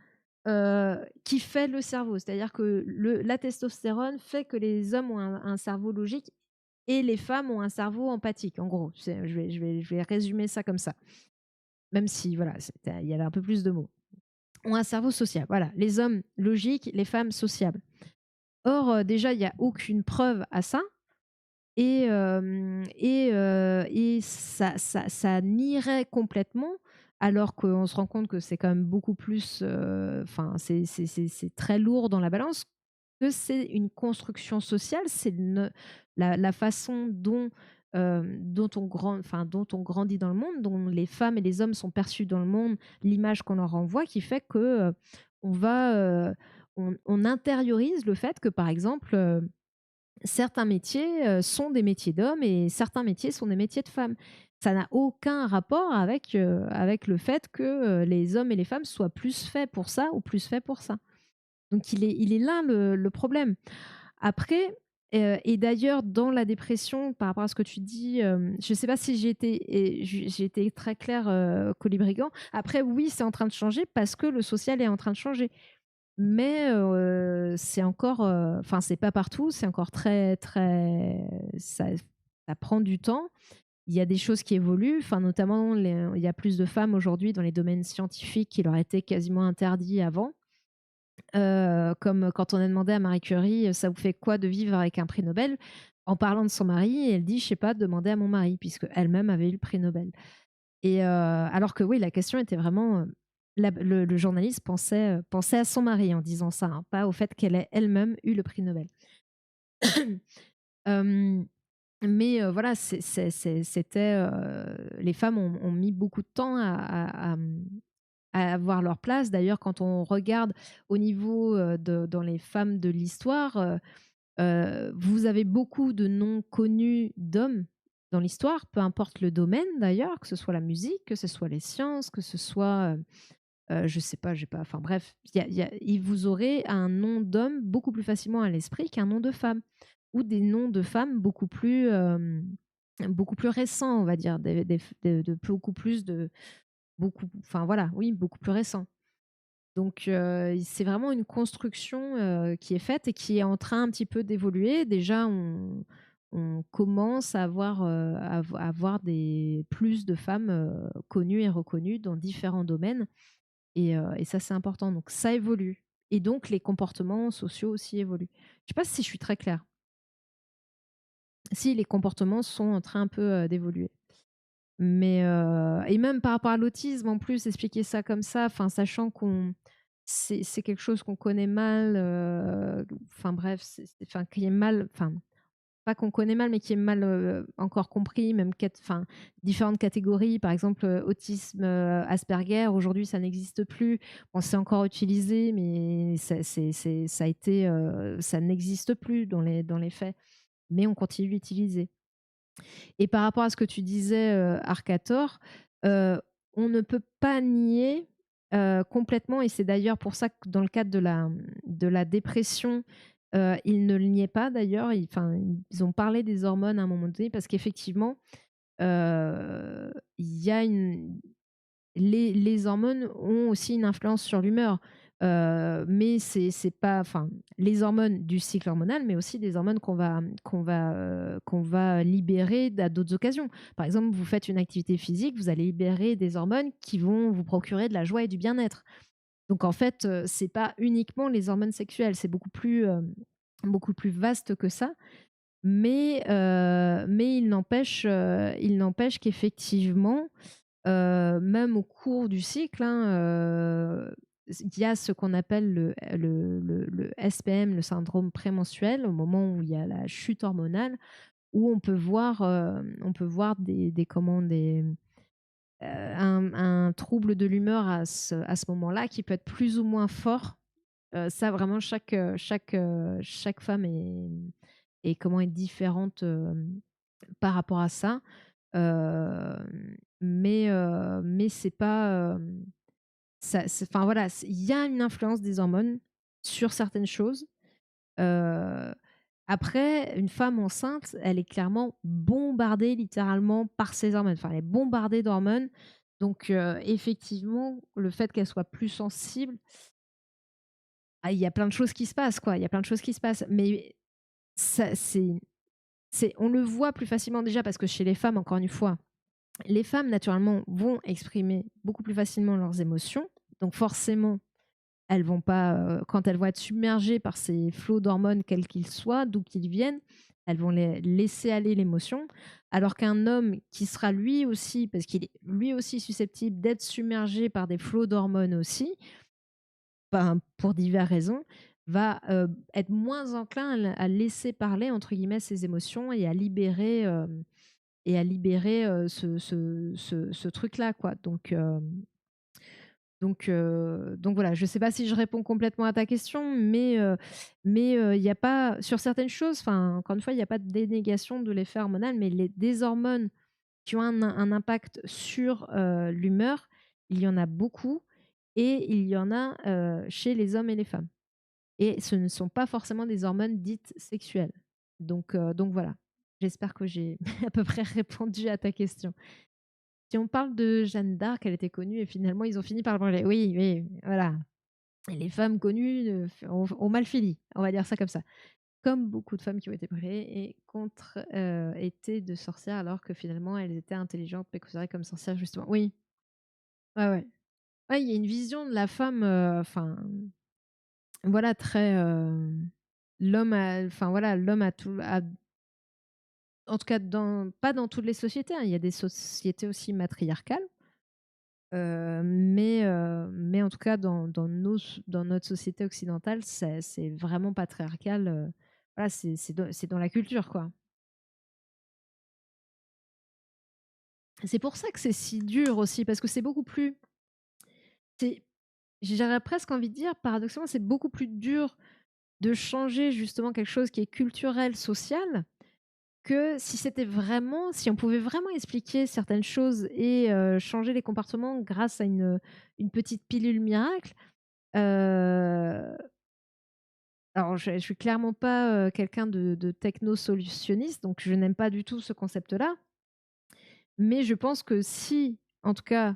qui fait le cerveau. C'est-à-dire que la testostérone fait que les hommes ont un cerveau logique et les femmes ont un cerveau empathique, en gros. Je vais résumer ça comme ça, même si voilà, il y avait un peu plus de mots. Ont un cerveau sociable, voilà. Les hommes logiques, les femmes sociables. Or, déjà, il y a aucune preuve à ça et ça nierait complètement, alors qu'on se rend compte que c'est quand même beaucoup plus, enfin, c'est très lourd dans la balance, que c'est une construction sociale, c'est la façon dont on grandit dans le monde, dont les femmes et les hommes sont perçus dans le monde, l'image qu'on leur renvoie qui fait que, on va, on intériorise le fait que, par exemple, certains métiers, sont des métiers d'hommes et certains métiers sont des métiers de femmes. Ça n'a aucun rapport avec le fait que, les hommes et les femmes soient plus faits pour ça ou plus faits pour ça. Donc il est là le problème. Après, et d'ailleurs dans la dépression, par rapport à ce que tu dis, je ne sais pas si j'ai été très claire, Colibri Gant. Après oui, c'est en train de changer parce que le social est en train de changer. Mais c'est encore, enfin, c'est pas partout, c'est encore très, très ça prend du temps. Il y a des choses qui évoluent, enfin, notamment il y a plus de femmes aujourd'hui dans les domaines scientifiques qui leur étaient quasiment interdits avant. Comme quand on a demandé à Marie Curie, «Ça vous fait quoi de vivre avec un prix Nobel?» En parlant de son mari, elle dit: «Je sais pas, demandez à mon mari», puisque elle-même avait eu le prix Nobel. Et alors que oui, la question était vraiment, le journaliste pensait à son mari en disant ça, hein, pas au fait qu'elle ait elle-même eu le prix Nobel. Hem, mais voilà, c'était, les femmes ont mis beaucoup de temps à avoir leur place. D'ailleurs, quand on regarde au niveau, dans les femmes de l'histoire, vous avez beaucoup de noms connus d'hommes dans l'histoire, peu importe le domaine d'ailleurs, que ce soit la musique, que ce soit les sciences, que ce soit, je sais pas, j'ai pas enfin bref, vous aurez un nom d'homme beaucoup plus facilement à l'esprit qu'un nom de femme ou des noms de femmes beaucoup plus récents, on va dire, des f de beaucoup plus de beaucoup enfin voilà, oui, beaucoup plus récents. Donc c'est vraiment une construction, qui est faite et qui est en train un petit peu d'évoluer. Déjà, on commence à avoir des plus de femmes, connues et reconnues dans différents domaines et ça, c'est important. Donc ça évolue et donc les comportements sociaux aussi évoluent. Je sais pas si je suis très claire. Si, les comportements sont en train un peu, d'évoluer. Mais et même par rapport à l'autisme en plus, expliquer ça comme ça, enfin sachant qu'on c'est quelque chose qu'on connaît mal, enfin bref, enfin qui est mal enfin pas qu'on connaît mal, mais qui est mal, encore compris, même enfin différentes catégories, par exemple, autisme, Asperger, aujourd'hui ça n'existe plus. Bon, c'est encore utilisé, mais ça a été, ça n'existe plus dans les faits, mais on continue d'utiliser. Et par rapport à ce que tu disais, Arcator, heu, on ne peut pas nier, complètement et c'est d'ailleurs pour ça que dans le cadre de la dépression, ils ne le niaient pas d'ailleurs, enfin, ils ont parlé des hormones à un moment donné parce qu'effectivement, il y a une les hormones ont aussi une influence sur l'humeur, mais c'est pas enfin, les hormones du cycle hormonal, mais aussi des hormones qu'on va libérer à d'autres occasions. Par exemple, vous faites une activité physique, vous allez libérer des hormones qui vont vous procurer de la joie et du bien-être. Donc en fait, c'est pas uniquement les hormones sexuelles, c'est beaucoup plus vaste que ça. Mais il n'empêche qu'effectivement, même au cours du cycle, hein, il y a ce qu'on appelle le SPM, le syndrome prémenstruel, au moment où il y a la chute hormonale, où on peut voir un trouble de l'humeur à ce moment-là qui peut être plus ou moins fort. Ça vraiment chaque femme est comment est différente, par rapport à ça. Mais c'est pas, ça enfin voilà, il y a une influence des hormones sur certaines choses. Heu, Après, une femme enceinte, elle est clairement bombardée littéralement par ses hormones. Enfin, elle est bombardée d'hormones. Donc, effectivement, le fait qu'elle soit plus sensible, il y a plein de choses qui se passent, quoi. Il y a plein de choses qui se passent. Mais ça, on le voit plus facilement déjà parce que chez les femmes, encore une fois, les femmes, naturellement, vont exprimer beaucoup plus facilement leurs émotions. Donc forcément, elles vont pas, quand elles vont être submergées par ces flots d'hormones, quels qu'ils soient, d'où qu'ils viennent, elles vont laisser aller l'émotion. Alors qu'un homme qui sera lui aussi, parce qu'il est lui aussi susceptible d'être submergé par des flots d'hormones aussi, ben, pour diverses raisons, va être moins enclin à laisser parler, entre guillemets, ses émotions et à libérer ce truc-là, quoi. Donc voilà, je ne sais pas si je réponds complètement à ta question, mais il y a pas sur certaines choses, enfin, encore une fois, il y a pas de dénégation de l'effet hormonal, mais des hormones qui ont un impact sur, l'humeur, il y en a beaucoup et il y en a, chez les hommes et les femmes et ce ne sont pas forcément des hormones dites sexuelles. Donc voilà. J'espère que j'ai à peu près répondu à ta question. Si on parle de Jeanne d'Arc, elle était connue et finalement ils ont fini par le brûler. Oui, oui, voilà. Et les femmes connues, ont mal fini, on va dire ça comme ça. Comme beaucoup de femmes qui ont été brûlées et contre été de sorcières alors que finalement elles étaient intelligentes mais considérées comme sorcières justement. Oui, ouais, ouais. Ouais, il y a une vision de la femme, enfin, voilà très, enfin voilà, l'homme a tout a en tout cas pas dans toutes les sociétés, hein, il y a des sociétés aussi matriarcales. Mais en tout cas, dans notre société occidentale, c'est vraiment patriarcal, voilà, c'est dans la culture, quoi. C'est pour ça que c'est si dur aussi, parce que c'est beaucoup plus c'est j'aurais presque envie de dire, paradoxalement, c'est beaucoup plus dur de changer justement quelque chose qui est culturel, social, que si on pouvait vraiment expliquer certaines choses et changer les comportements grâce à une petite pilule miracle, heu, alors je suis clairement pas, quelqu'un de techno-solutionniste, donc je n'aime pas du tout ce concept-là. Mais je pense que si, en tout cas,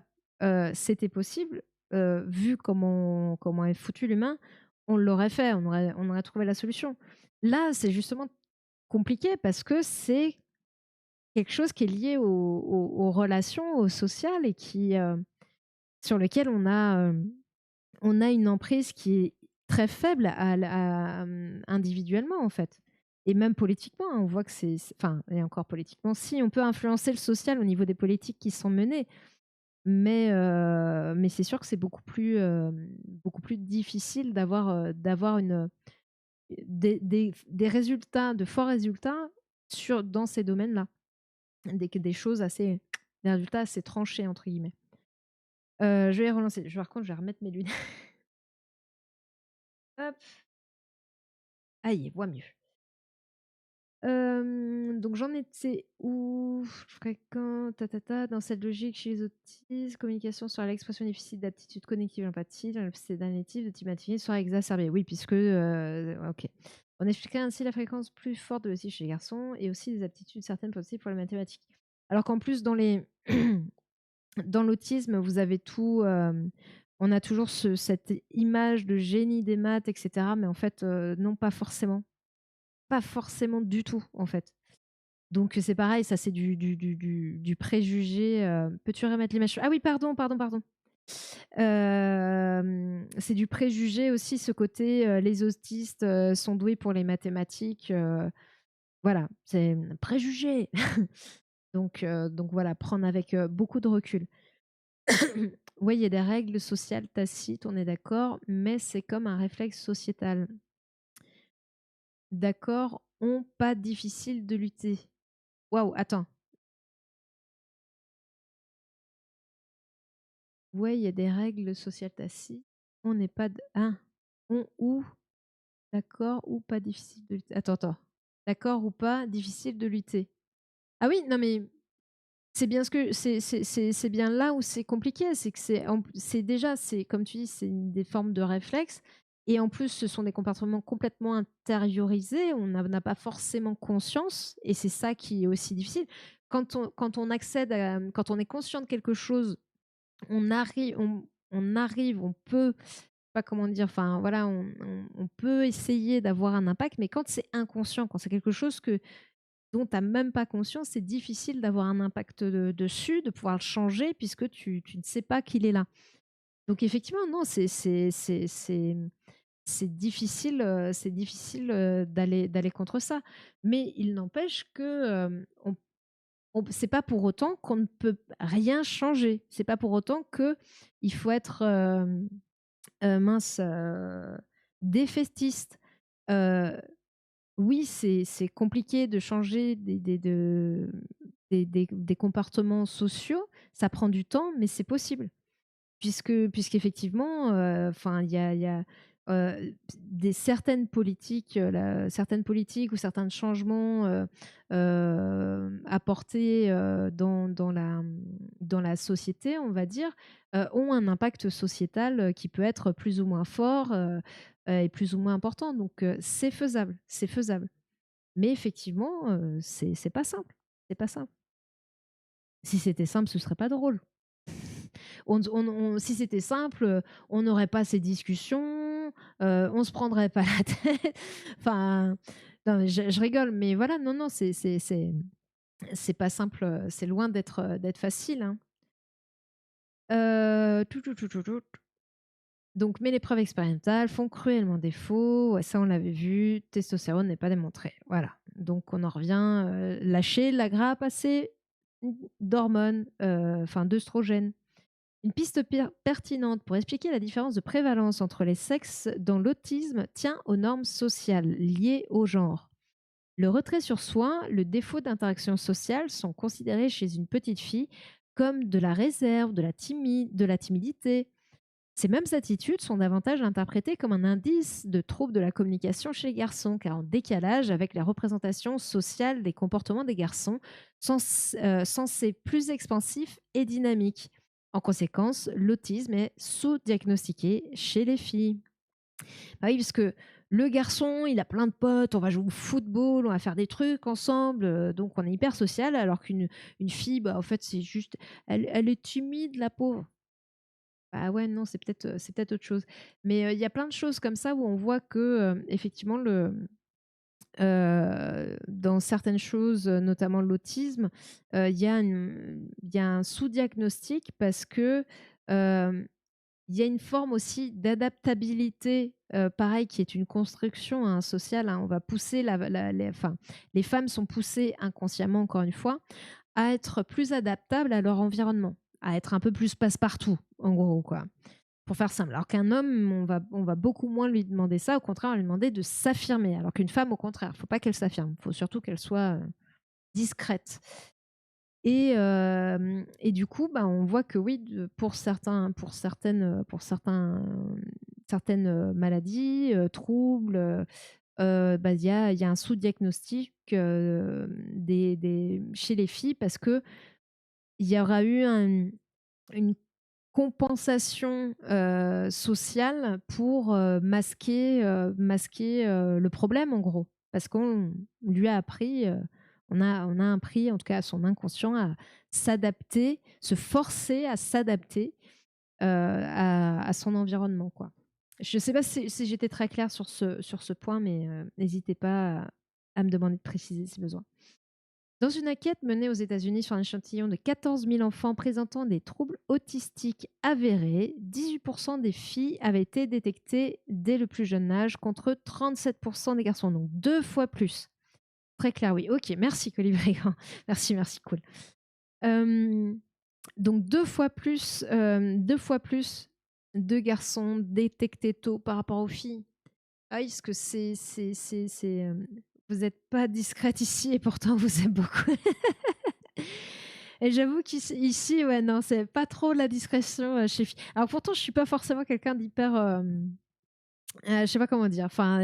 c'était possible, vu comment est foutu l'humain, on l'aurait fait, on aurait trouvé la solution. Là, c'est justement compliqué parce que c'est quelque chose qui est lié aux relations, au social et sur lequel on a une emprise qui est très faible individuellement, en fait. Et même politiquement, hein, on voit que enfin, et encore politiquement, si, on peut influencer le social au niveau des politiques qui sont menées, mais c'est sûr que c'est beaucoup plus difficile d'avoir des résultats, de forts résultats dans ces domaines-là. Des choses assez des résultats assez «tranchés» entre guillemets. Je vais relancer. Par contre, je vais remettre mes lunettes. Hop. Aïe, vois mieux. Donc j'en étais où? Fréquent, dans cette logique chez les autistes, communication sur l'expression déficit d'aptitude cognitive et empathie dans le natif de type matinée soit exacerbée. Oui, puisque, OK. On expliquait ainsi la fréquence plus forte de l'autisme chez les garçons et aussi des aptitudes certaines possibles pour les mathématiques. Alors qu'en plus dans l'autisme, vous avez tout, on a toujours cette image de génie des maths et cetera, mais en fait, non, pas forcément. Pas forcément du tout, en fait. Donc c'est pareil, ça c'est du préjugé, peux-tu remettre l'image? Ah oui, pardon, pardon, pardon. C'est du préjugé aussi ce côté, les autistes, sont doués pour les mathématiques, voilà, c'est préjugé. Donc voilà, prendre avec, beaucoup de recul. Oui, il y a des règles sociales tacites, on est d'accord, mais c'est comme un réflexe sociétal. D'accord, pas difficile de lutter. Waouh, attends. Ouais, il y a des règles sociales tacites. On n'est pas d ah, on ou d'accord ou pas difficile de lutter. Attends, attends. D'accord ou pas difficile de lutter. Ah oui, non mais c'est bien ce que c'est bien là où c'est compliqué, c'est que c'est déjà, c'est comme tu dis, c'est des formes de réflexes et en plus, ce sont des comportements complètement intériorisés. On n'a pas forcément conscience et c'est ça qui est aussi difficile. Quand on est conscient de quelque chose, on peut, pas comment dire, enfin voilà, on peut essayer d'avoir un impact, mais quand c'est inconscient, quand c'est quelque chose dont tu n'as même pas conscience, c'est difficile d'avoir un impact dessus, de pouvoir le changer puisque tu ne sais pas qu'il est là. Donc effectivement, non, c'est difficile d'aller contre ça. Mais il n'empêche que c'est pas pour autant qu'on ne peut rien changer. C'est pas pour autant que il faut être mince, défaitiste. Heu, oui, c'est compliqué de changer des comportements sociaux. Ça prend du temps, mais c'est possible. Puisqu'effectivement, enfin, il y a, certaines politiques ou certains changements, apportés, dans la société, on va dire, ont un impact sociétal, qui peut être plus ou moins fort, et plus ou moins important. Donc, c'est faisable, c'est faisable. Mais effectivement, c'est pas simple, c'est pas simple. Si c'était simple, ce serait pas drôle. Si c'était simple, on n'aurait pas ces discussions, on se prendrait pas la tête. Enfin, non, mais je rigole, mais voilà, non, non, c'est pas simple, c'est loin d'être facile, hein. Tout, tout, tout, tout, tout. Donc, mais les preuves expérimentales font cruellement défaut. Ouais, ça, on l'avait vu. Testostérone n'est pas démontré. Voilà. Donc, on en revient. Lâcher la grappe assez d'hormones, enfin d'œstrogènes. Une piste pertinente pour expliquer la différence de prévalence entre les sexes dans l'autisme tient aux normes sociales liées au genre. Le retrait sur soi, le défaut d'interaction sociale sont considérés chez une petite fille comme de la réserve, de la timidité. Ces mêmes attitudes sont davantage interprétées comme un indice de trouble de la communication chez les garçons, car en décalage avec les représentations sociales des comportements des garçons, censés plus expansifs et dynamiques. En conséquence, l'autisme est sous-diagnostiqué chez les filles. Bah oui, parce que le garçon, il a plein de potes, on va jouer au football, on va faire des trucs ensemble, donc on est hyper social, alors qu'une fille, bah, en fait, c'est juste, elle est timide, la pauvre. Bah ouais, non, c'est peut-être autre chose. Mais il y a plein de choses comme ça où on voit que, effectivement, dans certaines choses, notamment l'autisme, il y a un sous-diagnostic parce que, hem il y a une forme aussi d'adaptabilité, pareil, qui est une construction, hein, sociale, hein. On va pousser les femmes sont poussées inconsciemment, encore une fois, à être plus adaptables à leur environnement, à être un peu plus passe-partout, en gros, quoi, pour faire simple. Alors qu'un homme, on va beaucoup moins lui demander ça. Au contraire, on va lui demander de s'affirmer. Alors qu'une femme, au contraire, il ne faut pas qu'elle s'affirme. Il faut surtout qu'elle soit, discrète. Et du coup, bah, on voit que oui, certaines maladies, troubles, bah, il y a un sous-diagnostic, chez les filles parce que il y aura eu une compensation, sociale pour, masquer, le problème, en gros. Parce qu'on lui a appris, on a appris, en tout cas à son inconscient, à s'adapter, se forcer à s'adapter, à son environnement, quoi. Je ne sais pas si j'étais très claire sur ce point, mais n'hésitez pas à me demander de préciser si besoin. Dans une enquête menée aux États-Unis sur un échantillon de 14 000 enfants présentant des troubles autistiques avérés, 18% des filles avaient été détectées dès le plus jeune âge contre 37% des garçons, donc 2 fois plus. Très clair, oui. Ok, merci Colibri. Merci, merci, cool. Donc 2 fois plus de garçons détectés tôt par rapport aux filles. Ah oui, parce que vous n'êtes pas discrète ici et pourtant on vous aime beaucoup. Et j'avoue qu'ici, ouais, non, c'est pas trop la discrétion chez filles. Alors pourtant, je suis pas forcément quelqu'un d'hyper. Je sais pas comment dire. Enfin,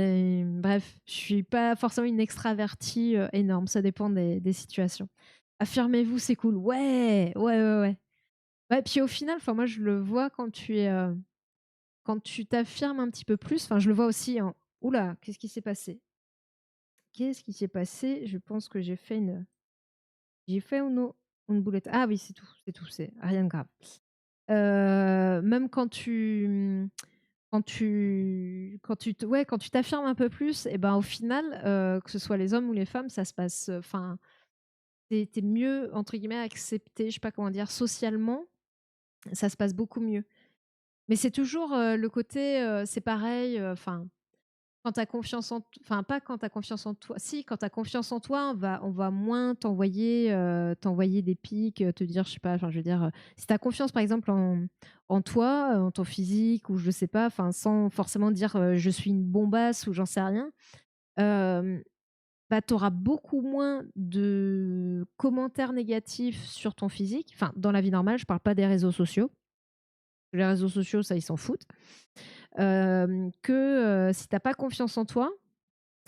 bref, je suis pas forcément une extravertie énorme. Ça dépend des situations. Affirmez-vous, c'est cool. Ouais, ouais, ouais, ouais. Ouais, puis au final, enfin, moi, je le vois quand tu t'affirmes un petit peu plus. Enfin, je le vois aussi en. Oula, qu'est-ce qui s'est passé? Qu'est-ce qui s'est passé? Je pense que j'ai fait une boulette. Ah oui, c'est tout, c'est rien de grave. Même quand tu t'affirmes un peu plus et ben, au final, que ce soit les hommes ou les femmes, ça se passe, enfin, tu mieux entre guillemets «accepté», je sais pas comment dire, socialement, ça se passe beaucoup mieux. Mais c'est toujours, le côté, c'est pareil, enfin quand tu as confiance en t enfin pas quand tu as confiance en toi si, quand tu as confiance en toi, on va moins t'envoyer des pics, te dire, je sais pas, enfin je veux dire, si tu as confiance par exemple en toi, en ton physique ou je sais pas, enfin sans forcément dire, «Je suis une bombasse» ou j'en sais rien, hem, bah, tu auras beaucoup moins de commentaires négatifs sur ton physique, enfin dans la vie normale, je parle pas des réseaux sociaux. Les réseaux sociaux, ça, ils s'en foutent. Si tu as pas confiance en toi,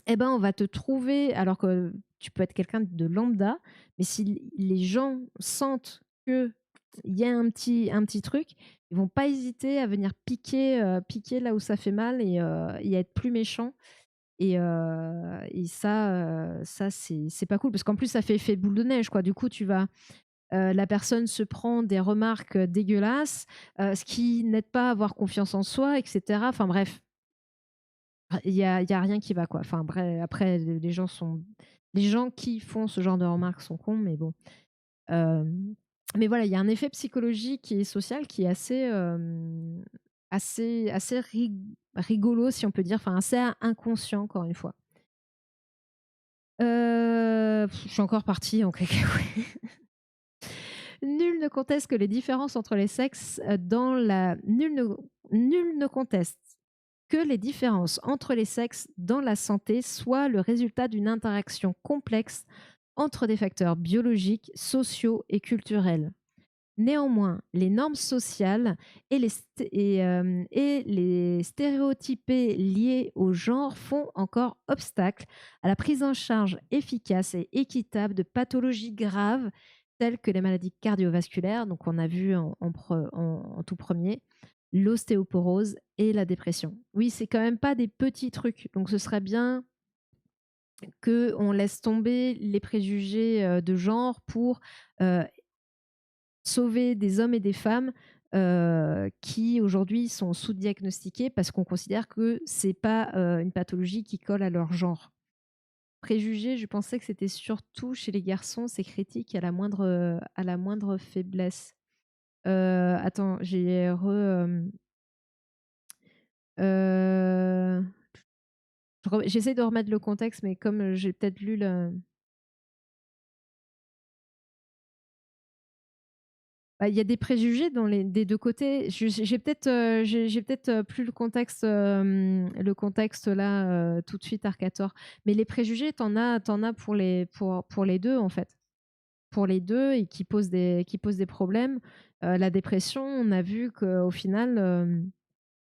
eh ben, on va te trouver alors que tu peux être quelqu'un de lambda, mais si les gens sentent qu'il y a un petit truc, ils vont pas hésiter à venir piquer là où ça fait mal et à être plus méchants et ça c'est pas cool parce qu'en plus ça fait effet boule de neige, quoi. Du coup, la personne se prend des remarques, dégueulasses, ce qui n'aide pas à avoir confiance en soi et cetera. Enfin bref, il y a rien qui va, quoi. Enfin bref, après les gens qui font ce genre de remarques sont cons, mais bon. Mais voilà, il y a un effet psychologique et social qui est assez rigolo, si on peut dire, enfin assez inconscient, encore une fois. Je suis encore partie en cacahuète. Nul ne conteste que les différences entre les sexes dans la nul ne conteste que les différences entre les sexes dans la santé soient le résultat d'une interaction complexe entre des facteurs biologiques, sociaux et culturels. Néanmoins, les normes sociales et les stéréotypés liés au genre font encore obstacle à la prise en charge efficace et équitable de pathologies graves telles que les maladies cardiovasculaires, donc on a vu en tout premier, l'ostéoporose et la dépression. Oui, c'est quand même pas des petits trucs, donc ce serait bien qu'on laisse tomber les préjugés de genre pour euh, sauver des hommes et des femmes qui aujourd'hui sont sous-diagnostiqués parce qu'on considère que c'est pas une pathologie qui colle à leur genre. Préjugés, je pensais que c'était surtout chez les garçons, c'est critique à la moindre faiblesse. Attends, euh, j'essaie de remettre le contexte, mais comme j'ai peut-être lu le. Bah, il y a des préjugés des deux côtés. J'ai peut-être plus le contexte là tout de suite, Arcator. Mais les préjugés, t'en as pour les deux en fait, pour les deux et qui posent des problèmes. La dépression, on a vu qu'au final,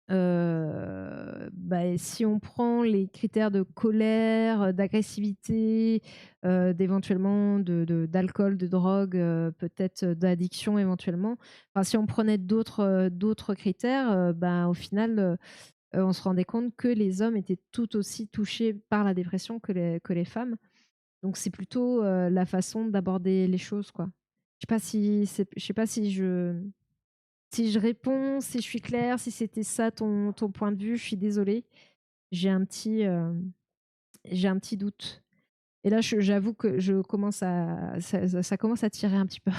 bah, si on prend les critères de colère, d'agressivité, d'éventuellement d'alcool, de drogue, peut-être d'addiction éventuellement. Enfin, si on prenait d'autres critères, bah, au final, on se rendait compte que les hommes étaient tout aussi touchés par la dépression que les femmes. Donc c'est plutôt la façon d'aborder les choses, quoi. Je sais pas si je réponds, si je suis claire, si c'était ça ton point de vue, je suis désolée. J'ai un petit, euh, j'ai un petit doute. Et là, j'avoue que ça commence à tirer un petit peu.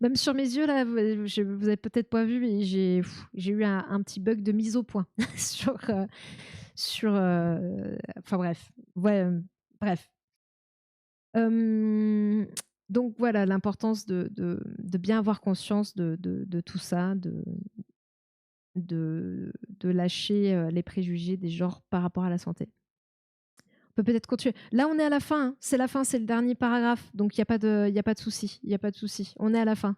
Même sur mes yeux, là, vous avez peut-être pas vu, mais j'ai eu un petit bug de mise au point sur. Enfin bref. Ouais, bref. Euh, donc voilà, l'importance de bien avoir conscience de tout ça, de lâcher les préjugés des genres par rapport à la santé. On peut peut-être continuer. Là, on est à la fin. Hein. C'est la fin, c'est le dernier paragraphe. Donc, il y a pas de souci. Il y a pas de souci. On est à la fin.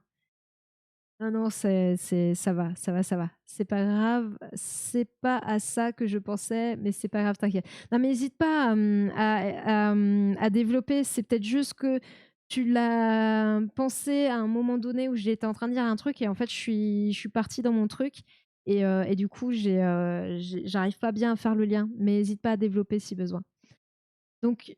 Non, non, ça va, ça va, ça va. C'est pas grave. C'est pas à ça que je pensais, mais c'est pas grave, t'inquiète. Non, mais n'hésite pas à développer. C'est peut-être juste que tu l'as pensé à un moment donné où j'étais en train de dire un truc et en fait, je suis partie dans mon truc et du coup, j'arrive pas bien à faire le lien. Mais n'hésite pas à développer si besoin. Donc,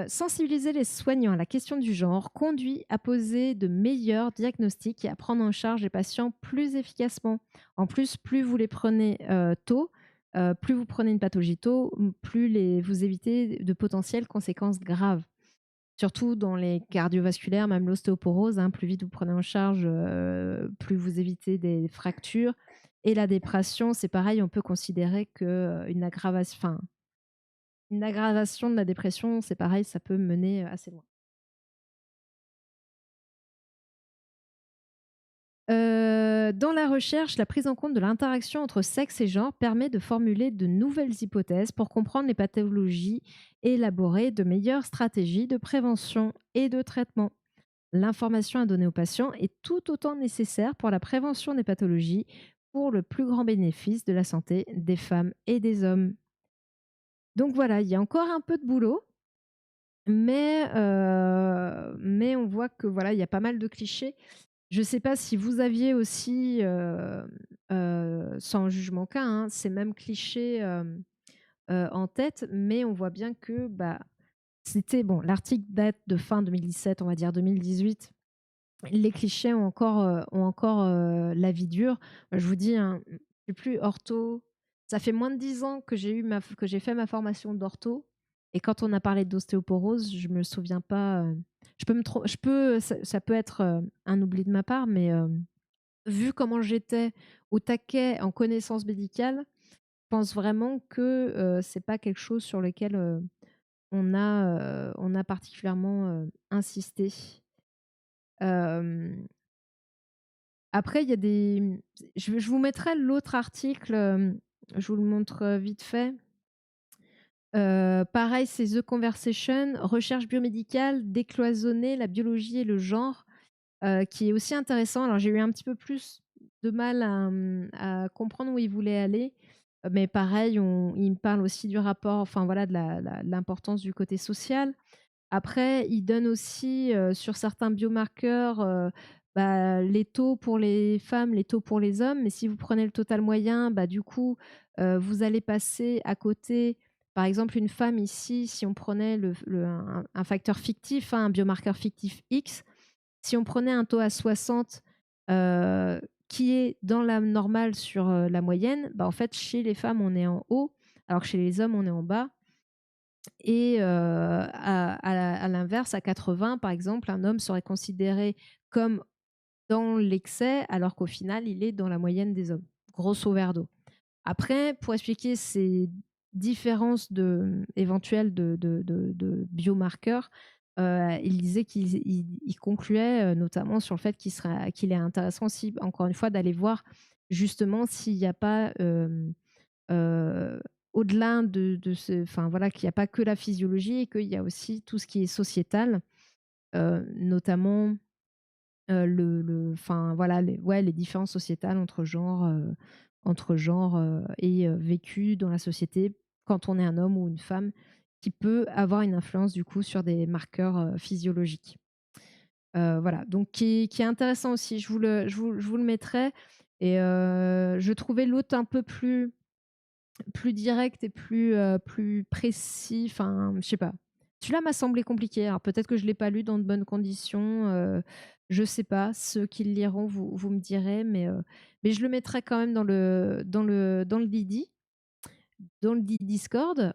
sensibiliser les soignants à la question du genre conduit à poser de meilleurs diagnostics et à prendre en charge les patients plus efficacement. En plus, plus vous les prenez tôt, plus vous prenez une pathologie tôt, plus vous évitez de potentielles conséquences graves. Surtout dans les cardiovasculaires, même l'ostéoporose, hein, plus vite vous prenez en charge, plus vous évitez des fractures. Et la dépression, c'est pareil, on peut considérer qu'une aggravation, une aggravation de la dépression, c'est pareil, ça peut mener assez loin. Dans la recherche, la prise en compte de l'interaction entre sexe et genre permet de formuler de nouvelles hypothèses pour comprendre les pathologies et élaborer de meilleures stratégies de prévention et de traitement. L'information à donner aux patients est tout autant nécessaire pour la prévention des pathologies, pour le plus grand bénéfice de la santé des femmes et des hommes. Donc voilà, il y a encore un peu de boulot, mais on voit que voilà, il y a pas mal de clichés. Je ne sais pas si vous aviez aussi, sans jugement aucun, hein, ces mêmes clichés en tête, mais on voit bien que bah, c'était bon. L'article date de fin 2017, on va dire 2018. Les clichés ont encore la vie dure. Je vous dis, hein, je suis plus ortho. Ça fait moins de 10 ans que que j'ai fait ma formation d'ortho. Et quand on a parlé d'ostéoporose, je me souviens pas. Ça peut être un oubli de ma part, mais vu comment j'étais au taquet en connaissances médicales, je pense vraiment que c'est pas quelque chose sur lequel on a particulièrement insisté. Euh, Après, il y a des. Je vous mettrai l'autre article, je vous le montre vite fait. Pareil, c'est The Conversation, recherche biomédicale, décloisonner la biologie et le genre. qui est aussi intéressant. Alors j'ai eu un petit peu plus de mal à comprendre où il voulait aller, mais pareil, il me parle aussi du rapport, enfin voilà, de l'importance du côté social. Après, il donne aussi, sur certains biomarqueurs, bah, les taux pour les femmes, les taux pour les hommes. Mais si vous prenez le total moyen, bah, du coup, vous allez passer à côté. Par exemple, une femme ici, si on prenait un facteur fictif, hein, un biomarqueur fictif X, si on prenait un taux à 60, qui est dans la normale sur, la moyenne, bah, en fait, chez les femmes, on est en haut, alors que chez les hommes, on est en bas. Et à l'inverse, à 80, par exemple, un homme serait considéré comme dans l'excès, alors qu'au final, il est dans la moyenne des hommes, grosso verdo. Après, pour expliquer ces différences éventuelles de biomarqueurs, il disait il concluait, notamment sur le fait qu'il est intéressant aussi, encore une fois, d'aller voir justement s'il n'y a pas, Heu, au-delà de ce, enfin voilà, qu'il y a pas que la physiologie et qu'il y a aussi tout ce qui est sociétal, notamment, enfin voilà, les différences sociétales entre genres, et vécues dans la société quand on est un homme ou une femme, qui peut avoir une influence du coup sur des marqueurs, physiologiques. Voilà, donc qui est intéressant aussi. Je vous le mettrai. Et je trouvais l'autre un peu plus direct et plus précis, enfin, je sais pas. Celui-là m'a semblé compliqué. Alors peut-être que je l'ai pas lu dans de bonnes conditions, je sais pas. Ceux qui le liront, vous me direz, mais je le mettrai quand même dans le Didi Discord.